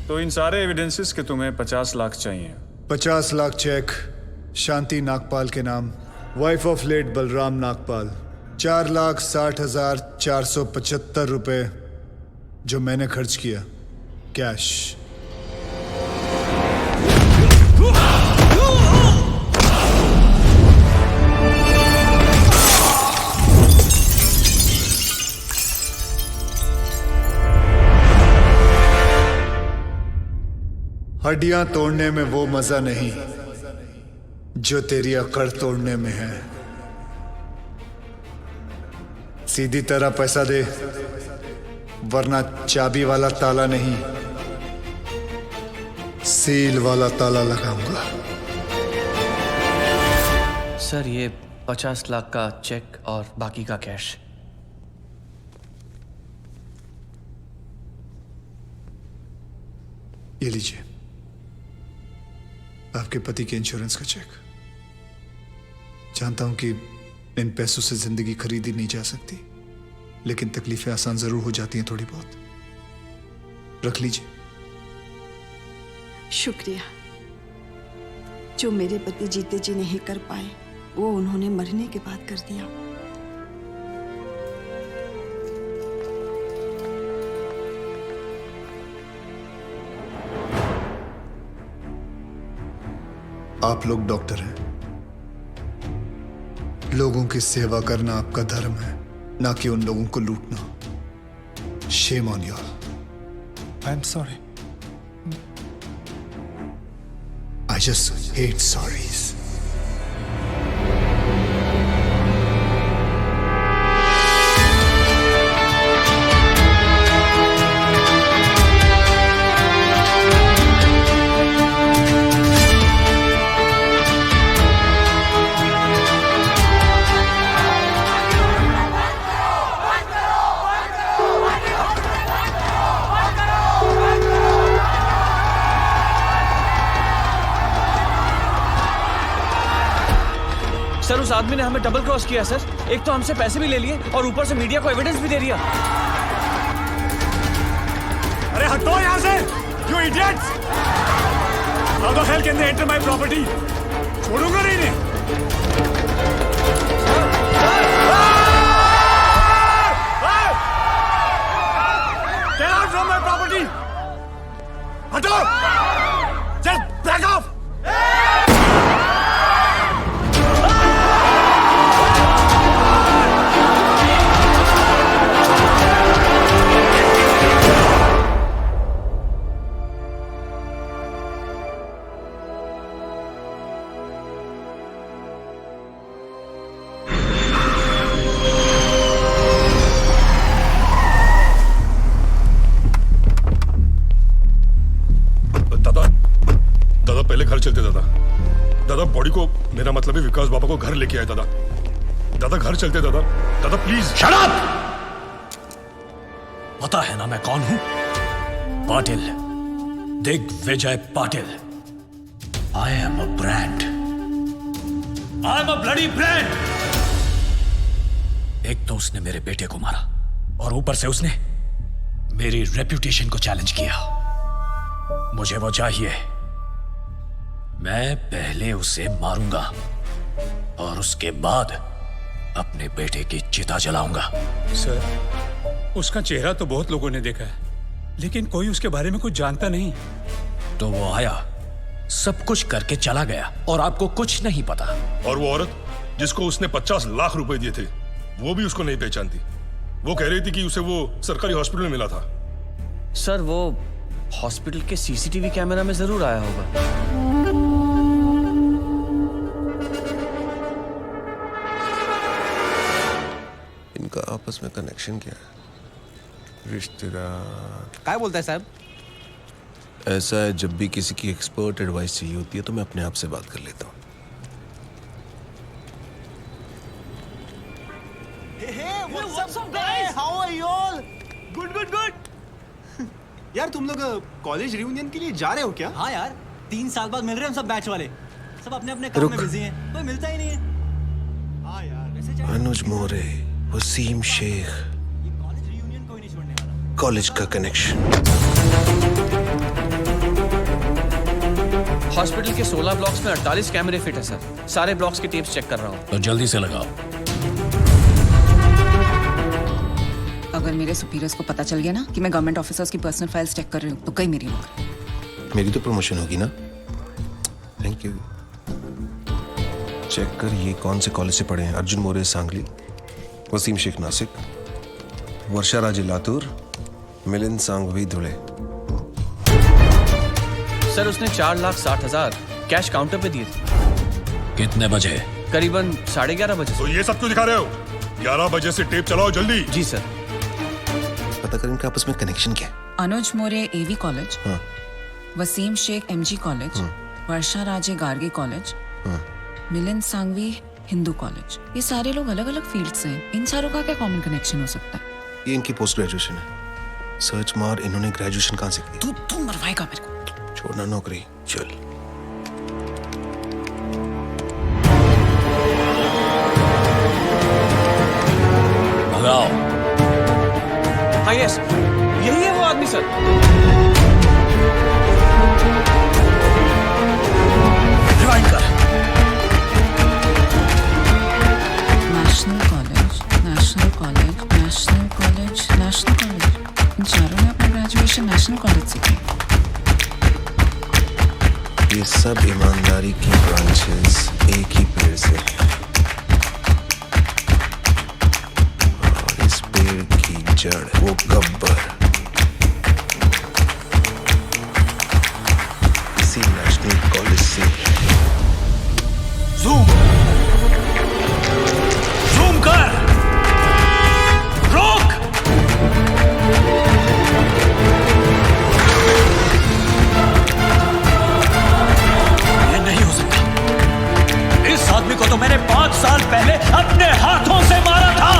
तो इन सारे एविडेंसेस के तुम्हें 50 लाख चाहिए। 50 लाख चेक शांति नागपाल के नाम, wife of late Balram Nagpal. 4,60,475 रुपए जो मैंने खर्च किया कैश। हड्डियां तोड़ने में वो मजा नहीं जो तेरी अकड़ तोड़ने में है। सीधी तरह पैसा दे, वरना चाबी वाला ताला नहीं, सील वाला ताला लगाऊंगा। सर ये 50 लाख का चेक और बाकी का कैश। ये लीजिए आपके पति के इंश्योरेंस का चेक। जानता हूं कि इन पैसों से जिंदगी खरीदी नहीं जा सकती, लेकिन तकलीफें आसान जरूर हो जाती हैं थोड़ी बहुत। रख लीजिए। शुक्रिया। जो मेरे पति जीते जी नहीं कर पाए वो उन्होंने मरने के बाद कर दिया। आप लोग डॉक्टर हैं, लोगों की सेवा करना आपका धर्म है, ना कि उन लोगों को लूटना। Shame on you all. I am sorry. I just hate sorries. Sir उस आदमी ने हमें डबल क्रॉस किया सर। एक तो हमसे पैसे भी ले लिए और ऊपर से मीडिया को एविडेंस भी दे दिया। अरे हटो यहाँ से, you idiots! How the hell can they enter my property? छोड़ूंगा नहीं इन्हें। Get out from my property! हटो! Just back off! चलते दादा बॉडी को, मेरा मतलब है विकास बाबा को घर लेके आए दादा घर चलते दादा प्लीज। Shut up! पता है ना मैं कौन हूं? Patil, Digvijay Patil. I am a brand, I am a bloody brand. एक तो उसने मेरे बेटे को मारा और ऊपर से उसने मेरी रेप्यूटेशन को चैलेंज किया। मुझे वो चाहिए। मैं पहले उसे मारूंगा और उसके बाद अपने बेटे की चिता जलाऊंगा। सर, उसका चेहरा तो बहुत लोगों ने देखा है, लेकिन कोई उसके बारे में कुछ जानता नहीं। तो वो आया, सब कुछ करके चला गया और आपको कुछ नहीं पता। और वो औरत जिसको उसने 50 लाख रुपए दिए थे, वो भी उसको नहीं पहचानती। वो कह रही थी कि उसे वो सरकारी हॉस्पिटल में मिला था। सर वो हॉस्पिटल के सीसीटीवी कैमरा में जरूर आया होगा। इनका आपस में कनेक्शन क्या है? रिश्तेदार क्या बोलता है साहब? ऐसा है, जब भी किसी की एक्सपर्ट एडवाइस चाहिए होती है तो मैं अपने आप से बात कर लेता हूँ। What's up guys? How are you all? Good. यार तुम लोग कॉलेज रियूनियन के लिए जा रहे हो क्या? हाँ यार, 3 साल बाद मिल रहे हैं हम सब बैच वाले। सब अपने अपने काम में बिजी हैं, कोई मिलता ही नहीं है। हाँ यार। अनुज मोरे, वसीम शेख, कॉलेज का कनेक्शन। हॉस्पिटल के 16 ब्लॉक्स में 48 कैमरे फिट है सर। सारे ब्लॉक्स के टेप्स चेक कर रहा हूँ। तो जल्दी से लगाओ। अगर मेरे सुपीरियर्स को पता चल गया ना कि मैं गवर्नमेंट ऑफिसर्स की पर्सनल फाइल्स चेक कर रही हूँ तो कई मेरी नौकरी। मेरी तो प्रमोशन होगी ना। Thank you. चेक कर ये कौन से कॉलेज से पढ़े हैं। अर्जुन मोरे सांगली, वसीम शेख नासिक, वर्षा राजे लातूर, मिलिंद सांघवी धुले। सर उसने 4,60,000 कैश काउंटर पे दिए थे। कितने बजे? करीबन 11:30 बजे। तो ये सब क्यों दिखा रहे हो? 11 बजे से टेप चलाओ जल्दी। जी सर। पता कर इनका आपस में कनेक्शन क्या है। अनुज मोरे एवी कॉलेज, हाँ। वसीम शेख एमजी कॉलेज, वर्षा राजे गार्गी कॉलेज, मिलिंद सांघवी हिंदू कॉलेज। ये सारे लोग अलग अलग फील्ड से हैं। इन सारों का क्या कॉमन कनेक्शन हो सकता है? ये इनकी पोस्ट ग्रेजुएशन है। सर्च मार, इन्होंने ग्रेजुएशन कहाँ से की? तू मरवाएगा मेरे को। छोड़ना नौकरी, चल। भगाओ। हाँ यस, यही है वो आदमी सर। रिवाइंड कर। National college, national college, national college, national college. इन चारों ने अपना ग्रेजुएशन नेशनल कॉलेज से किया। ये सब ईमानदारी की ब्रांचेस एक ही पेड़ से हैं। और इस पेड़ की जड़ वो गब्बर इसी नेशनल कॉलेज से। जूम कर। रोक। ये नहीं हो सकता। इस आदमी को तो मैंने 5 साल पहले अपने हाथों से मारा था।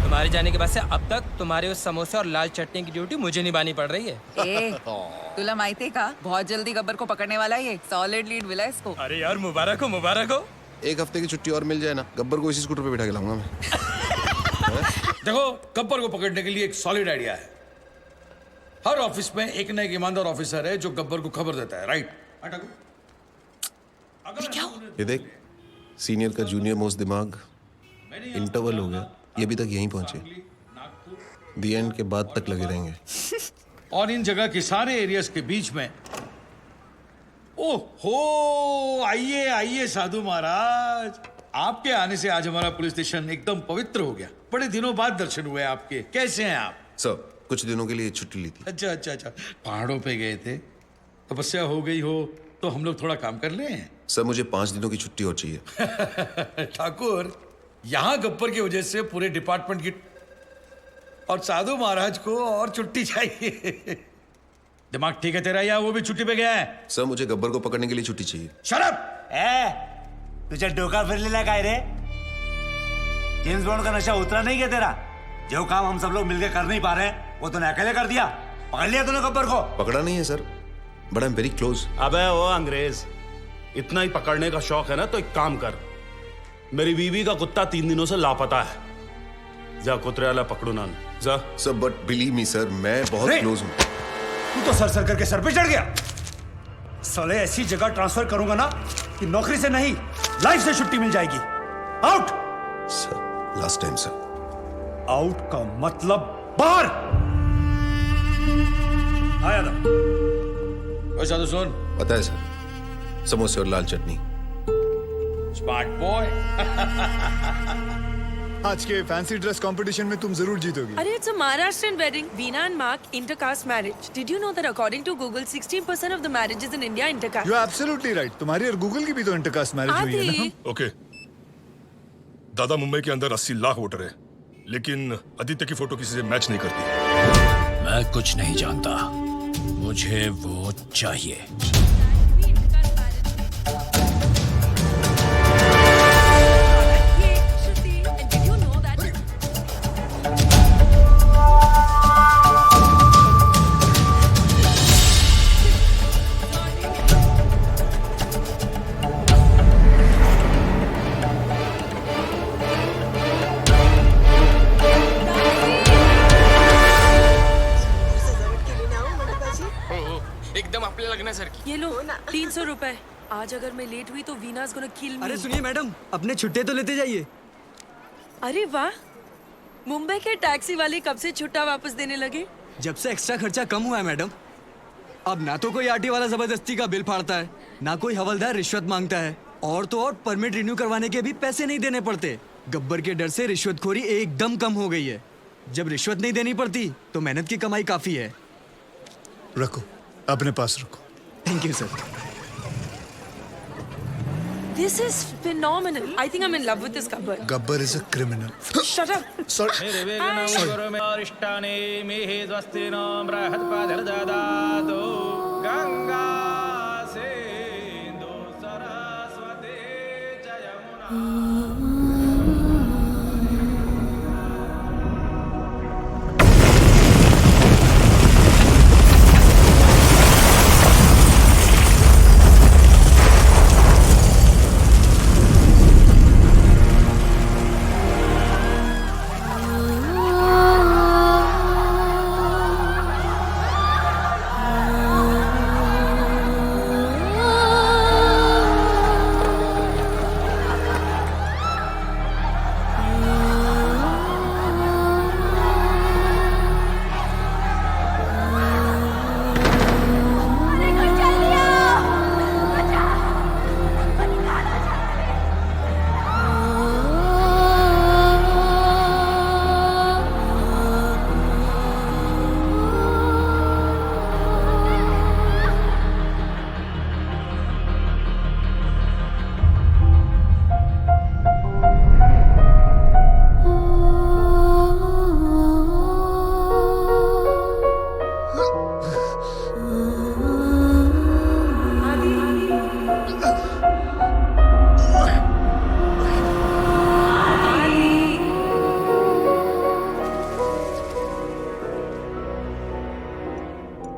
तुम्हारे जाने के बाद से अब तक तुम्हारे उस समोसे और लाल चटनी की ड्यूटी मुझे निभानी पड़ रही है। ए, तुला माहिती का बहुत जल्दी गब्बर को पकड़ने वाला है ये। सॉलिड लीड मिला है इसको। अरे यार मुबारक हो, मुबारक हो। 1 हफ्ते की छुट्टी और मिल जाए ना, गब्बर को इसी स्कूटर पे बिठा के लाऊंगा मैं। देखो, गब्बर को पकड़ने के लिए एक सॉलिड आइडिया है। हर ऑफिस में एक ना एक ईमानदार ऑफिसर है जो गब्बर को खबर देता है, राइट? ये देख, सीनियर का जूनियर मोस्ट दिमाग। इंटरवल हो गया, ये अभी तक यहीं पहुंचे। दी एंड के बाद तक लगे रहेंगे। और इन जगह के सारे एरियाज के बीच में ओहो, आइए आइए साधु महाराज। आपके आने से आज हमारा पुलिस स्टेशन एकदम पवित्र हो गया। बड़े दिनों बाद दर्शन हुए आपके। कैसे हैं आप? सर, कुछ दिनों के लिए छुट्टी ली थी। अच्छा अच्छा अच्छा, पहाड़ों पे गए थे, तपस्या हो गई हो तो हम लोग थोड़ा काम कर लें। सर, मुझे 5 दिनों की छुट्टी और चाहिए। ठाकुर, यहाँ गब्बर की वजह से पूरे डिपार्टमेंट की और साधु महाराज को और छुट्टी चाहिए। दिमाग ठीक है तेरा या वो भी छुट्टी पे गया है? सर, मुझे गब्बर को पकड़ने के लिए छुट्टी चाहिए। शराब तुझे डोका फिर ले लगा रे? जेम्स बॉन्ड का नशा उतरा नहीं क्या तेरा? जो काम हम सब लोग मिलकर कर नहीं पा रहे हैं वो तूने अकेले कर दिया। पकड़ लिया तूने गब्बर को? पकड़ा नहीं है sir, but I am very close. अबे वो अंग्रेज, इतना ही पकड़ने का शौक है ना तो एक काम कर, मेरी बीवी का कुत्ता 3 दिनों से लापता है, जा कुतरे वाला पकड़ो ना जा। Sir, but believe me sir, मैं बहुत क्लोज हूँ। तू तो सर करके सर पे चढ़ गया। साले ऐसी जगह ट्रांसफर करूंगा ना कि नौकरी से नहीं लाइफ से छुट्टी मिल जाएगी। Out. Sir, last time sir. Out का मतलब बाहर। आया था। वैसा तो सुन। पता है सर, समोसे और लाल चटनी। Smart boy. आज के फैंसी ड्रेस कंपटीशन में तुम जरूर जीतोगी। अरे it's a Maharashtrian wedding. Veena and Mark, intercaste marriage. Did you know that according to Google, 16% of the marriages in India intercaste? You are absolutely right. तुम्हारी और Google की भी तो इंटरकास्ट मैरिज हुई है ना? ओके। दादा, मुंबई के अंदर 80 लाख वोटर है, लेकिन आदित्य की फोटो किसी से मैच नहीं करती। मैं कुछ नहीं जानता। मुझे वो चाहिए। एकदम आपल्या लग्नासारखी। ये लो 300 रुपए। आज अगर मैं लेट हुई तो वीना's gonna kill me। अरे सुनिए मैडम, अपने छुट्टे तो लेते जाइए। अरे वाह, मुंबई के टैक्सी वाले कब से छुट्टा वापस देने लगे? जब से एक्स्ट्रा खर्चा कम हुआ है मैडम। अब ना तो कोई आरटी वाला जबरदस्ती का बिल फाड़ता है, ना कोई हवलदार रिश्वत मांगता है, और तो और परमिट रिन्यू करवाने के भी पैसे नहीं देने पड़ते। गब्बर के डर से रिश्वतखोरी एकदम कम हो गई है। जब रिश्वत नहीं देनी पड़ती तो मेहनत की कमाई काफी है। रखो, अपने पास रखो। Thank you sir. This is phenomenal. I think I'm in love with this Gabbar. Gabbar is a criminal. Shut up. Sorry.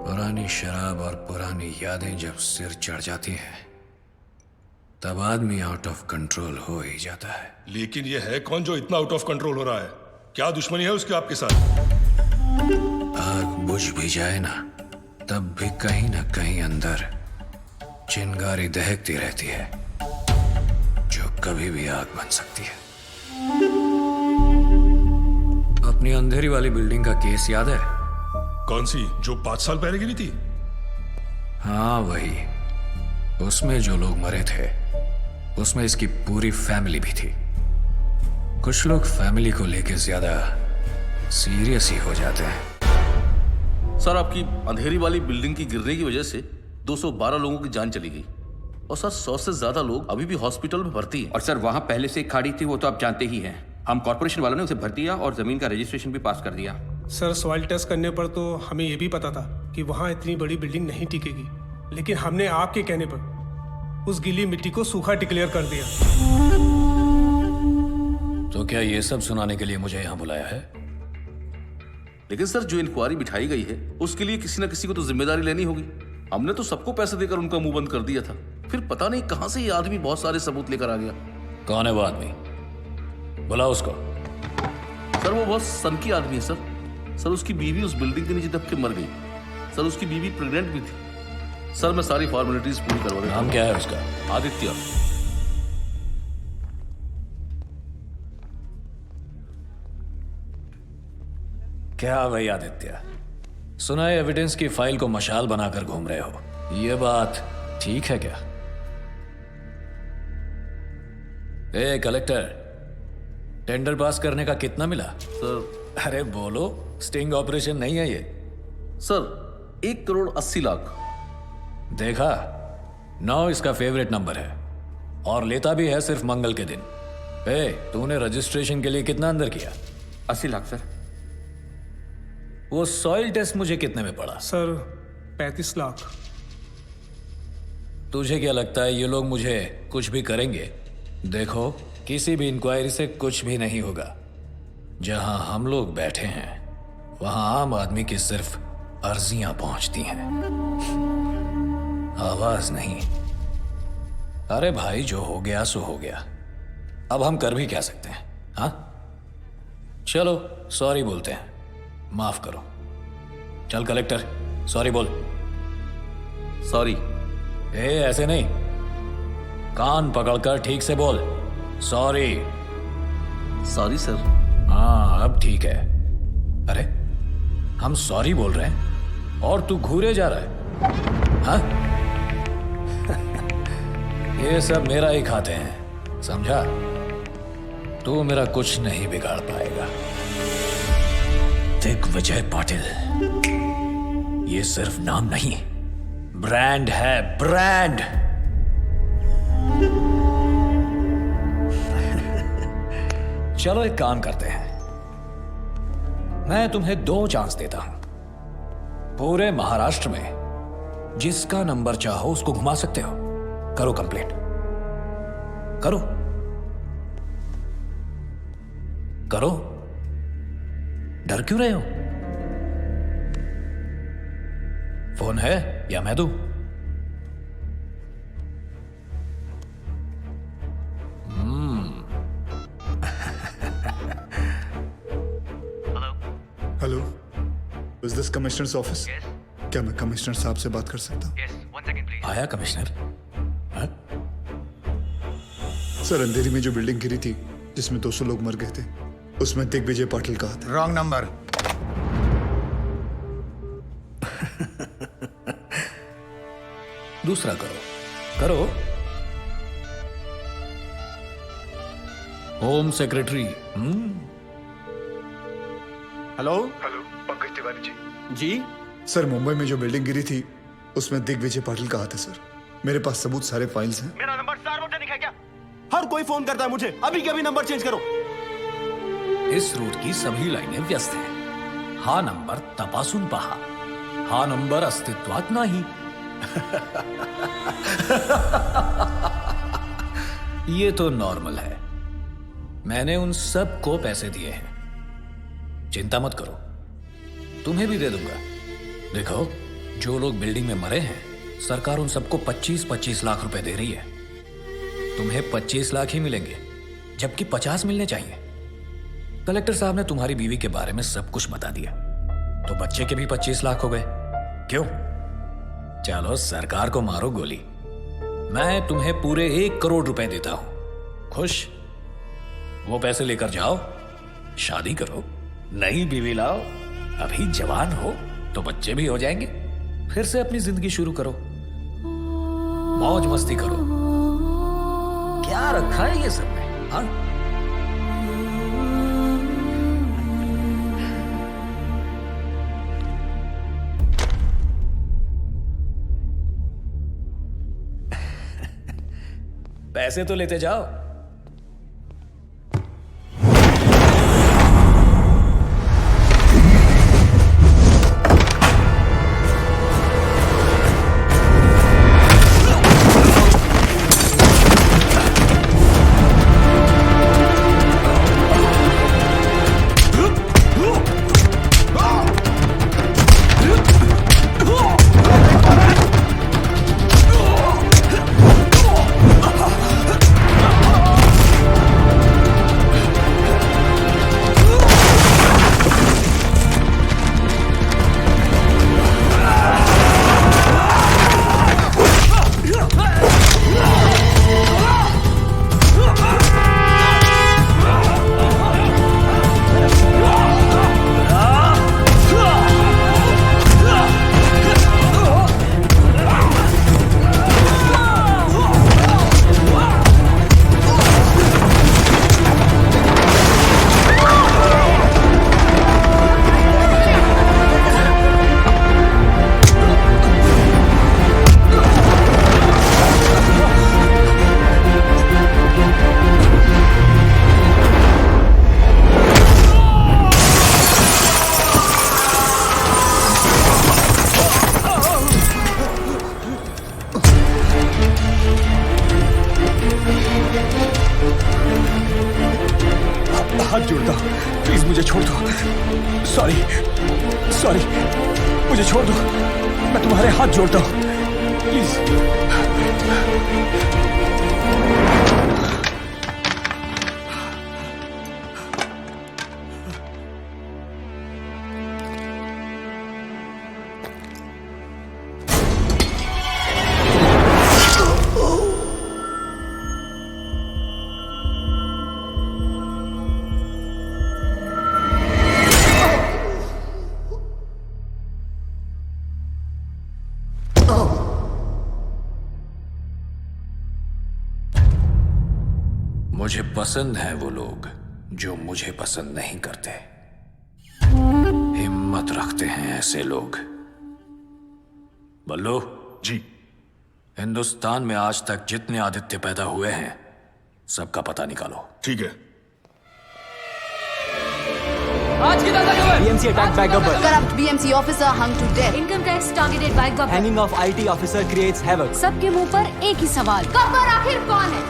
पुरानी शराब और पुरानी यादें जब सिर चढ़ जाती हैं तब आदमी आउट ऑफ कंट्रोल हो ही जाता है। लेकिन ये है कौन जो इतना आउट ऑफ कंट्रोल हो रहा है? क्या दुश्मनी है उसकी आपके साथ? आग बुझ भी जाए ना तब भी कहीं ना कहीं अंदर चिंगारी दहकती रहती है जो कभी भी आग बन सकती है। अपनी अंधेरी वाली बिल्डिंग का केस याद है? कौन सी, जो 5 साल पहले गिरी थी? हाँ वही। उसमें जो लोग मरे थे उसमें इसकी पूरी फैमिली भी थी। कुछ लोग फैमिली को लेकर ज्यादा सीरियस ही हो जाते हैं। सर आपकी अंधेरी वाली बिल्डिंग की गिरने की वजह से 212 लोगों की जान चली गई और सर 100 से ज्यादा लोग अभी भी हॉस्पिटल में भर्ती हैं। और सर वहां पहले से एक खाड़ी थी, वो तो आप जानते ही हैं। हम कॉर्पोरेशन वालों ने उसे भर दिया और जमीन का रजिस्ट्रेशन भी पास कर दिया। सर सॉइल टेस्ट करने पर तो हमें यह भी पता था कि वहाँ इतनी बड़ी बिल्डिंग नहीं टिकेगी, लेकिन हमने आपके कहने पर उस गीली मिट्टी को सूखा डिक्लेयर कर दिया। तो क्या ये सब सुनाने के लिए मुझे यहाँ बुलाया है? लेकिन सर जो इंक्वायरी बिठाई गई है उसके लिए किसी न किसी को तो जिम्मेदारी लेनी होगी। हमने तो सबको पैसे देकर उनका मुंह बंद कर दिया था, फिर पता नहीं कहां से ये आदमी बहुत सारे सबूत लेकर आ गया। कौन है वो आदमी? बुलाओ उसको। सर वो बहुत सनकी आदमी है सर। सर उसकी बीवी उस बिल्डिंग के नीचे दब के मर गई। सर उसकी बीवी प्रेग्नेंट भी थी। सर मैं सारी फॉर्मेलिटीज पूरी करवा देता हूं। नाम क्या है उसका? आदित्य। क्या भाई आदित्य, सुना है एविडेंस की फाइल को मशाल बनाकर घूम रहे हो, ये बात ठीक है क्या? ए कलेक्टर, टेंडर पास करने का कितना मिला? सर अरे बोलो, स्टिंग ऑपरेशन नहीं है ये। सर 1,80,00,000। देखा, 9 इसका फेवरेट नंबर है और लेता भी है सिर्फ मंगल के दिन। तूने रजिस्ट्रेशन के लिए कितना अंदर किया? 80 लाख सर। वो सॉइल टेस्ट मुझे कितने में पड़ा? सर 35 लाख। तुझे क्या लगता है ये लोग मुझे कुछ भी करेंगे? देखो, किसी भी इंक्वायरी से कुछ भी नहीं होगा। जहां हम लोग बैठे हैं वहां आम आदमी की सिर्फ अर्जियां पहुंचती हैं, आवाज नहीं। अरे भाई, जो हो गया सो हो गया, अब हम कर भी क्या सकते हैं? हाँ, चलो सॉरी बोलते हैं, माफ करो। चल कलेक्टर, सॉरी बोल। सॉरी। ऐसे नहीं, कान पकड़कर ठीक से बोल। सॉरी। Sorry sir. हाँ, अब ठीक है। अरे, हम सॉरी बोल रहे हैं और तू घूरे जा रहा है। हाँ? ये सब मेरा ही खाते हैं, समझा? तू मेरा कुछ नहीं बिगाड़ पाएगा। दिग्विजय पाटिल, ये सिर्फ नाम नहीं, ब्रांड है, ब्रांड। चलो एक काम करते हैं, मैं तुम्हें 2 चांस देता हूं। पूरे महाराष्ट्र में जिसका नंबर चाहो उसको घुमा सकते हो। करो कंप्लेंट, करो करो। डर क्यों रहे हो? फोन है या मैं दूं? Hello, is this commissioners office? क्या मैं कमिश्नर साहब से बात कर सकता हूँ? आया कमिश्नर? सर, अंधेरी में जो बिल्डिंग गिरी थी जिसमें 200 लोग मर गए थे, उसमें दिग्विजय पाटिल का हाथ है। Wrong number. दूसरा करो, करो। Home secretary. Hello. Hello, Pankaj Tiwari ji. जी सर, मुंबई में जो बिल्डिंग गिरी थी उसमें दिग्विजय पाटिल का हाथ है सर। मेरे पास सबूत, सारे फाइल्स हैं। मेरा नंबर सार्वजनिक है क्या? हर कोई फोन करता है मुझे, अभी के अभी नंबर चेंज करो। इस रूट की सभी लाइनें व्यस्त हैं। हा नंबर तपासून पहा, हा नंबर अस्तित्वात नाही। ये तो नॉर्मल है। मैंने उन सब को पैसे दिए हैं, चिंता मत करो, तुम्हें भी दे दूंगा। देखो, जो लोग बिल्डिंग में मरे हैं, सरकार उन सबको 25-25 लाख रुपए दे रही है। तुम्हें 25 लाख ही मिलेंगे, जबकि 50 मिलने चाहिए। कलेक्टर साहब ने तुम्हारी बीवी के बारे में सब कुछ बता दिया, तो बच्चे के भी 25 लाख हो गए। क्यों? चलो सरकार को मारो गोली, मैं तुम्हें पूरे 1 करोड़ रुपए देता हूं। खुश? वो पैसे लेकर जाओ, शादी करो, नई बीवी लाओ। अभी जवान हो तो बच्चे भी हो जाएंगे, फिर से अपनी जिंदगी शुरू करो, मौज मस्ती करो। क्या रखा है ये सब में? हाँ? पैसे तो लेते जाओ। हाथ जोड़ता हूँ, प्लीज मुझे छोड़ दो। सॉरी सॉरी, मुझे छोड़ दो, मैं तुम्हारे हाथ जोड़ता हूँ, प्लीज। मुझे पसंद है वो लोग जो मुझे पसंद नहीं करते। हिम्मत रखते हैं ऐसे लोग। बल्लू जी, हिंदुस्तान में आज तक जितने आदित्य पैदा हुए हैं सबका पता निकालो। ठीक है। आज की ताजा खबर। BMC attacked by Gabbar. Corrupt BMC officer hung to death. Income tax targeted by Gabbar. Hanging of IT officer creates havoc. सबके मुंह पर एक ही सवाल, गब्बर आखिर कौन है,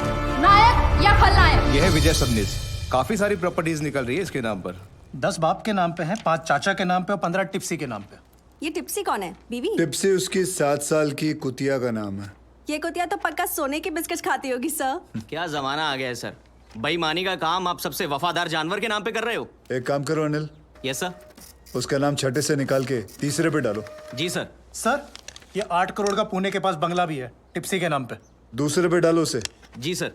नायक या खलनायक? यह है विजय सबनीस। काफी सारी प्रॉपर्टीज निकल रही है इसके नाम पर। 10 बाप के नाम पे हैं, 5 चाचा के नाम पे और 15 टिप्सी के नाम पे। ये टिप्सी कौन है? बीवी? टिप्सी उसकी 7 साल की कुतिया का नाम है। ये कुतिया तो पक्का सोने के बिस्किट खाती होगी सर। क्या जमाना आ गया है सर, बेईमानी का काम आप सबसे वफादार जानवर के नाम पे कर रहे हो। एक काम करो अनिल, यस सर। उसका नाम छठे से निकाल के तीसरे पे डालो। जी सर। सर, ये 8 करोड़ का पुणे के पास बंगला भी है, टिप्सी के नाम पे। दूसरे पे डालो उसे। जी sir.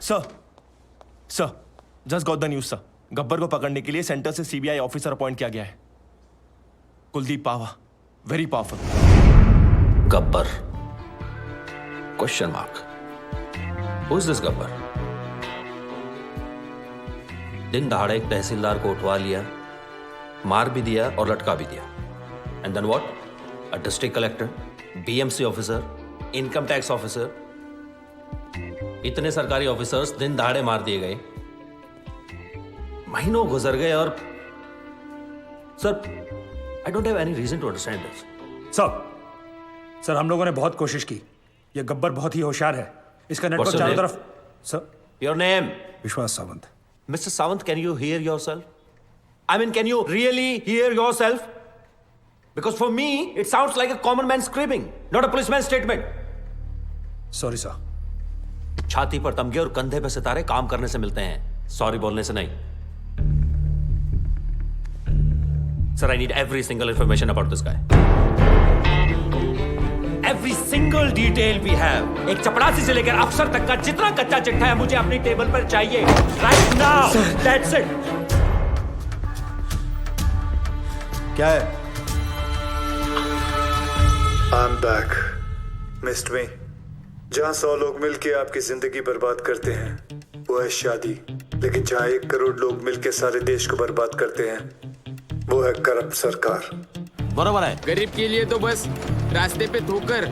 Sir just got the news sir. Gabbar को पकड़ने के लिए सेंटर से CBI ऑफिसर अपॉइंट किया गया है। Kuldeep Pawa, very powerful. Gabbar? Question mark. Who is this Gabbar? दिन दहाड़े एक तहसीलदार को उठवा लिया, मार भी दिया और लटका भी दिया। And then what? A district collector, BMC officer, income tax officer, इतने सरकारी ऑफिसर्स दिन दहाड़े मार दिए गए। महीनों गुजर गए और sir, I don't have any reason to understand this. Sir हम लोगों ने बहुत कोशिश की। ये गब्बर बहुत ही होशियार है। इसका नेटवर्क चारों तरफ। Sir, your name? विश्वास Sawant. Mr. Sawant, can you hear yourself? I mean, can you really hear yourself? Because for me, it sounds like a common man screaming, not a policeman's statement. Sorry, sir. छाती पर तमगे और कंधे पे सितारे काम करने से मिलते हैं, सॉरी बोलने से नहीं। Sir, I need every single information about this guy. Every single detail we have. एक चपड़ासी से लेकर अफसर तक का जितना कच्चा चिट्ठा है मुझे अपनी टेबल पर चाहिए right now. That's it. क्या है? I'm back. Missed me? जहाँ 100 लोग मिलके आपकी जिंदगी बर्बाद करते हैं वो है शादी, लेकिन जहाँ 1 करोड़ लोग मिलके सारे देश को बर्बाद करते हैं वो है करप्ट सरकार। बराबर है। गरीब के लिए तो बस रास्ते पे ठोकर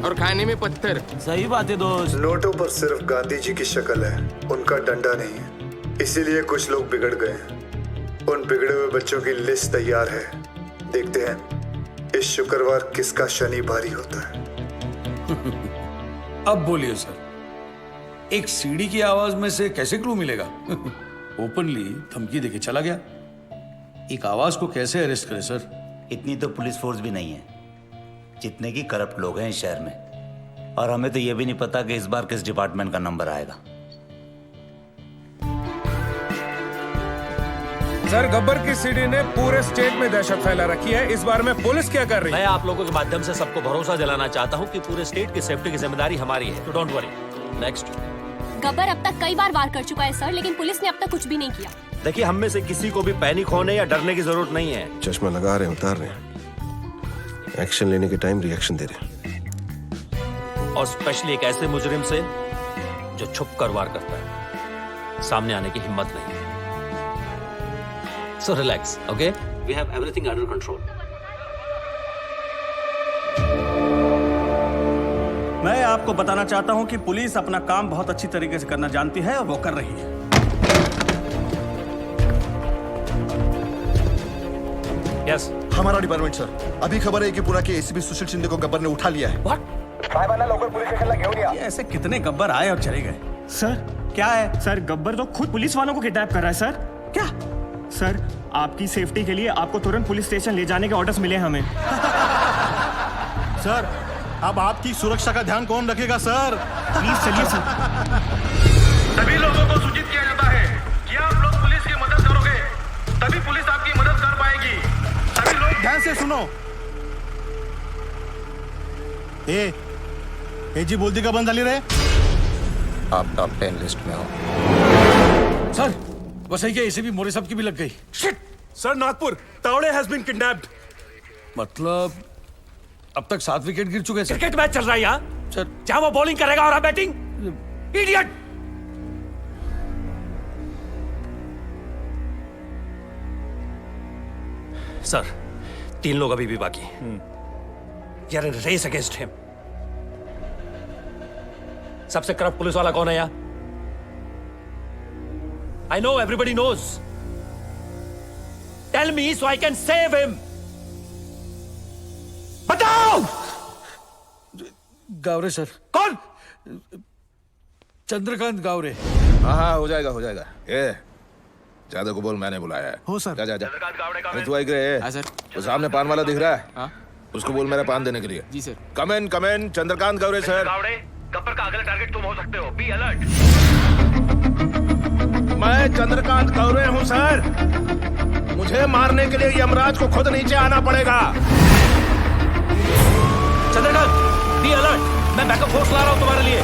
और खाने में पत्थर। सही बात है दोस्त। नोटों पर सिर्फ गांधी जी की शक्ल है, उनका डंडा नहीं है। इसीलिए कुछ लोग बिगड़ गए हैं। उन बिगड़े हुए बच्चों की लिस्ट तैयार है। देखते हैं इस शुक्रवार किसका शनि भारी होता है। अब बोलिए सर, एक सीढ़ी की आवाज में से कैसे क्लू मिलेगा? ओपनली धमकी देके चला गया। एक आवाज को कैसे अरेस्ट करे सर? इतनी तो पुलिस फोर्स भी नहीं है जितने की करप्ट लोग हैं इस शहर में। और हमें तो यह भी नहीं पता कि इस बार किस डिपार्टमेंट का नंबर आएगा। सर, गब्बर की सीडी ने पूरे स्टेट में दहशत फैला रखी है। इस बार में पुलिस क्या कर रही है? मैं आप लोगों के माध्यम से सबको भरोसा दिलाना चाहता हूं कि पूरे स्टेट की सेफ्टी की जिम्मेदारी हमारी है, तो डोंट वरी। नेक्स्ट। गब्बर अब तक कई बार वार कर चुका है सर, लेकिन पुलिस ने अब तक कुछ भी नहीं किया। देखिए, हम में से किसी को भी पैनिक होने या डरने की जरूरत नहीं है। चश्मा लगा रहे हैं, उतार रहे हैं। एक्शन लेने के टाइम रिएक्शन दे रहे हैं। और स्पेशली एक ऐसे मुजरिम से जो छुप कर वार करता है, सामने आने की हिम्मत नहीं। So relax, okay? We have everything under control. मैं आपको बताना चाहता हूं कि पुलिस अपना काम बहुत अच्छी तरीके से करना जानती है और वो कर रही है। यस, हमारा डिपार्टमेंट सर। अभी खबर है कि पुणे के ACP सुशील शिंदे को गब्बर ने उठा लिया है। ये ऐसे कितने गब्बर आए और चले गए? सर, क्या है? सर गब्बर तो खुद पुलिस वालों को किडनैप कर रहा है सर। क्या? सर आपकी सेफ्टी के लिए आपको तुरंत पुलिस स्टेशन ले जाने के ऑर्डर्स मिले हैं हमें। सर अब आपकी सुरक्षा का ध्यान कौन रखेगा सर? प्लीज चलिए सर। सभी लोगों को सूचित किया जाता है कि आप लोग पुलिस की मदद करोगे तभी पुलिस आपकी मदद कर पाएगी। सभी लोग ध्यान से सुनो। ए जी बोलती का बंद डाली रहे। आप टॉप 10 लिस्ट में हो। सर बस यही एसीपी मोरे साहब की भी लग गई। Shit! Sir Nagpur Tawde has been kidnapped. मतलब अब तक 7 विकेट गिर चुके हैं सर। क्रिकेट मैच चल रहा है यहाँ सर। क्या वो बॉलिंग करेगा और आप बैटिंग? इडियट! सर 3 लोग अभी भी बाकी यार, रेस अगेंस्ट हिम। सबसे करप्ट पुलिस वाला कौन है यार? I know everybody knows. Tell me so I can save him. बताओ। गावरे सर। कौन? चंद्रकांत गावरे। हाँ हो जाएगा ए ज्यादा को बोल मैंने बुलाया है। हो सर। जा अरे तू आई गए सर। वो सामने पान वाला दिख रहा है। उसको बोल मेरा पान देने के लिए। जी सर। कम इन चंद्रकांत गावरे सर। गब्बर का अगला टारगेट तुम हो सकते हो। B alert. मैं चंद्रकांत गावरे हूँ सर। मुझे मारने के लिए यमराज को खुद नीचे आना पड़ेगा। Chandrakant be alert. मैं बैकअप फोर्स ला रहा हूं तुम्हारे लिए।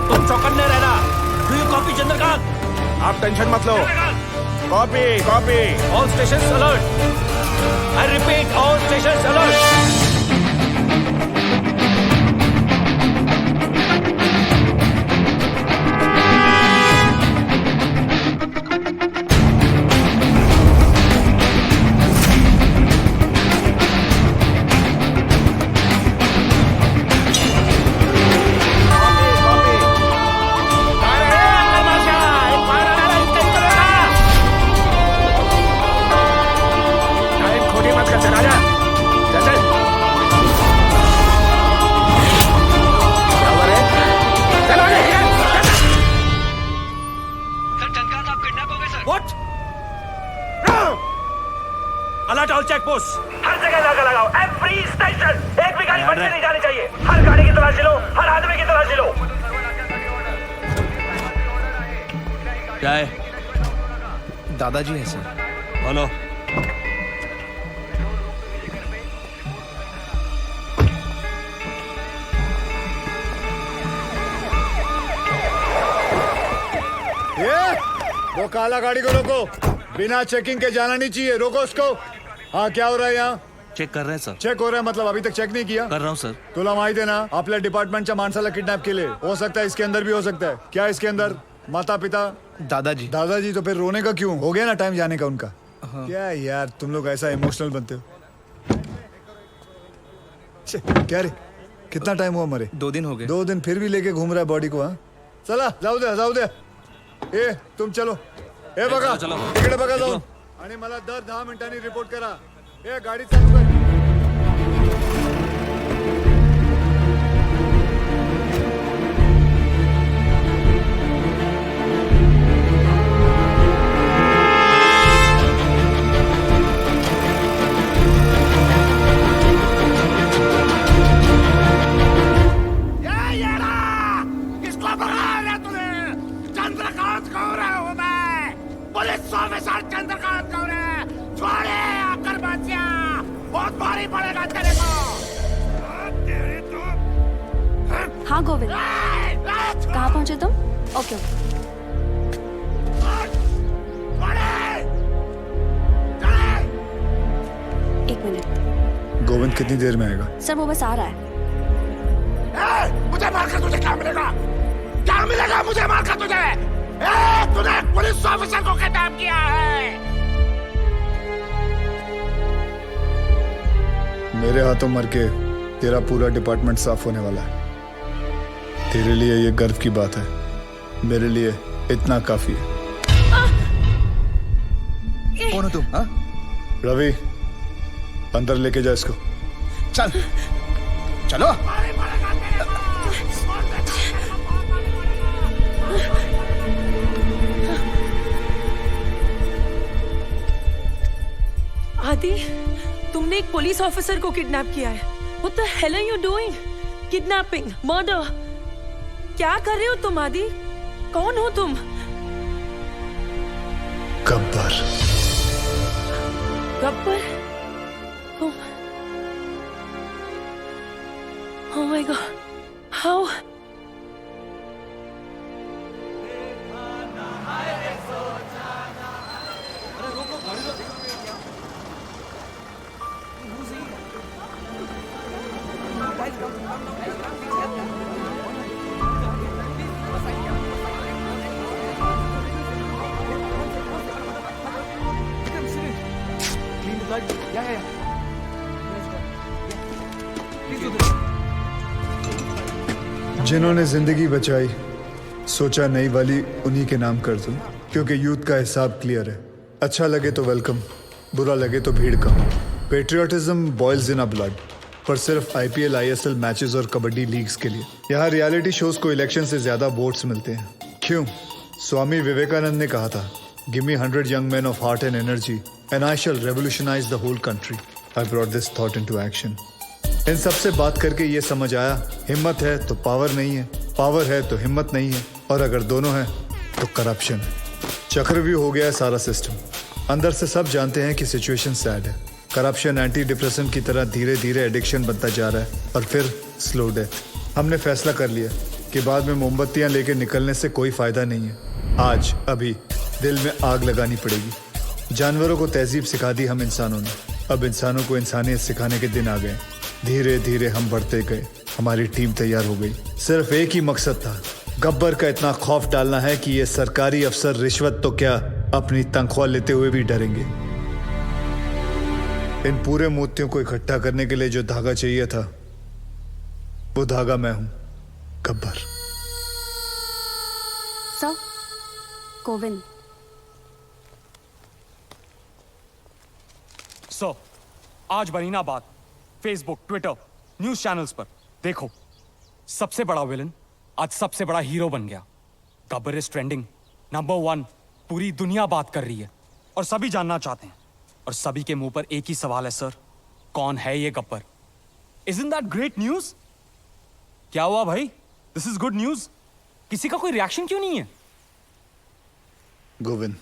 तुम चौकन्ने रहना। Do you copy Chandrakant? आप टेंशन मत लो। Copy all stations alert. I repeat all stations alert. Alert all check post. हर जगह नाका लगाओ। Every station. एक भी गाड़ी बंद नहीं जानी चाहिए। हर गाड़ी की तलाशी लो। हर आदमी की तलाशी लो। क्या है? दादाजी है सर। बोलो। वो काला गाड़ी को रोको। बिना चेकिंग के जाना नहीं चाहिए। रोको उसको। हाँ क्या हो रहा है यहाँ? चेक कर रहे हैं सर। चेक हो रहा है मतलब अभी तक चेक नहीं किया? कर रहा हूँ सर। तुला माहिती है ना आपल्या डिपार्टमेंटच्या माणसाला किडनॅप केले। हो सकता है इसके अंदर भी हो सकता है। क्या इसके अंदर माता पिता? दादाजी। दादाजी तो फिर रोने का क्यों? हो गया ना टाइम जाने का उनका। क्या यार तुम लोग ऐसा इमोशनल बनते हो। क्या रे कितना टाइम हुआ मरे? 2 दिन हो गए। 2 दिन फिर भी लेके घूम रहा है बॉडी को। हाँ चला जाऊ दे। ए तुम चलो। ए बघा तिकडे बघा जाऊन आणि मला दर 10 मिनिटांनी रिपोर्ट करा। ए गाडी चालू कर। किसको भगा रहा तूने? चंद्रकांत गौरे हूँ मैं। पुलिस ऑफिसर चंद्रकांत गौरे। छोड़े आकर बचिया। बहुत भारी पड़ेगा तेरे को। हाँ गोविंद कहाँ पहुंचे तुम? ओके एक मिनट। गोविंद कितनी देर में आएगा? सर वो बस आ रहा है। मुझे मारकर तुझे क्या मिलेगा? क्या मिलेगा मुझे मारकर तुझे? तूने पुलिस ऑफिसर को किडनैप किया है। मेरे हाथों मर के तेरा पूरा डिपार्टमेंट साफ होने वाला है। तेरे लिए ये गर्व की बात है। मेरे लिए इतना काफी है। कौन हो तुम? हाँ? रवि अंदर लेके जा इसको। चलो। आदि, तुमने एक पुलिस ऑफिसर को किडनैप किया है। What the hell are you doing? Kidnapping, murder. क्या कर रहे हो तुम आदि? कौन हो तुम? गब्बर। गब्बर? तुम? Oh my God. How? जिन्होंने जिंदगी बचाई, सोचा नई वाली उन्हीं के नाम कर दूं, क्योंकि यूथ का हिसाब क्लियर है। अच्छा लगे तो वेलकम, बुरा लगे तो भीड़ कम। Patriotism boils in a blood, पर सिर्फ IPL ISL मैचेस और कबड्डी लीग्स के लिए। यहाँ रियलिटी शोज को इलेक्शन से ज्यादा वोट्स मिलते हैं। क्यों? स्वामी विवेकानंद ने कहा था, give me 100 young men of heart and energy and I shall revolutionize the whole country. I brought this thought into action. इन सब से बात करके ये समझ आया, हिम्मत है तो पावर नहीं है, पावर है तो हिम्मत नहीं है, और अगर दोनों है तो करप्शन है। चक्रव्यूह हो गया है सारा सिस्टम। अंदर से सब जानते हैं कि सिचुएशन सैड है। करप्शन एंटी डिप्रेशन की तरह धीरे धीरे एडिक्शन बनता जा रहा है और फिर स्लो डेथ। हमने फैसला कर लिया कि बाद में मोमबत्तियां लेके निकलने से कोई फायदा नहीं है। आज अभी दिल में आग लगानी पड़ेगी। जानवरों को तहजीब सिखा दी हम इंसानों ने, अब इंसानों को इंसानियत सिखाने के दिन आ गए। धीरे धीरे हम बढ़ते गए, हमारी टीम तैयार हो गई। सिर्फ एक ही मकसद था, गब्बर का इतना खौफ डालना है कि ये सरकारी अफसर रिश्वत तो क्या, अपनी तनख्वाह लेते हुए भी डरेंगे। इन पूरे मोतियों को इकट्ठा करने के लिए जो धागा चाहिए था, वो धागा मैं हूं, गब्बर। सर, कोविंद। सर, आज बनी ना बात फेसबुक, ट्विटर, न्यूज चैनल्स पर। देखो, सबसे बड़ा विलन आज सबसे बड़ा हीरो बन गया। Gabbar is trending, number 1। पूरी दुनिया बात कर रही है और सभी जानना चाहते हैं, और सभी के मुंह पर एक ही सवाल है, सर, कौन है ये Gabbar? Isn't that great news? क्या हुआ भाई? This is good news. किसी का कोई रिएक्शन क्यों नहीं है? गोविंद,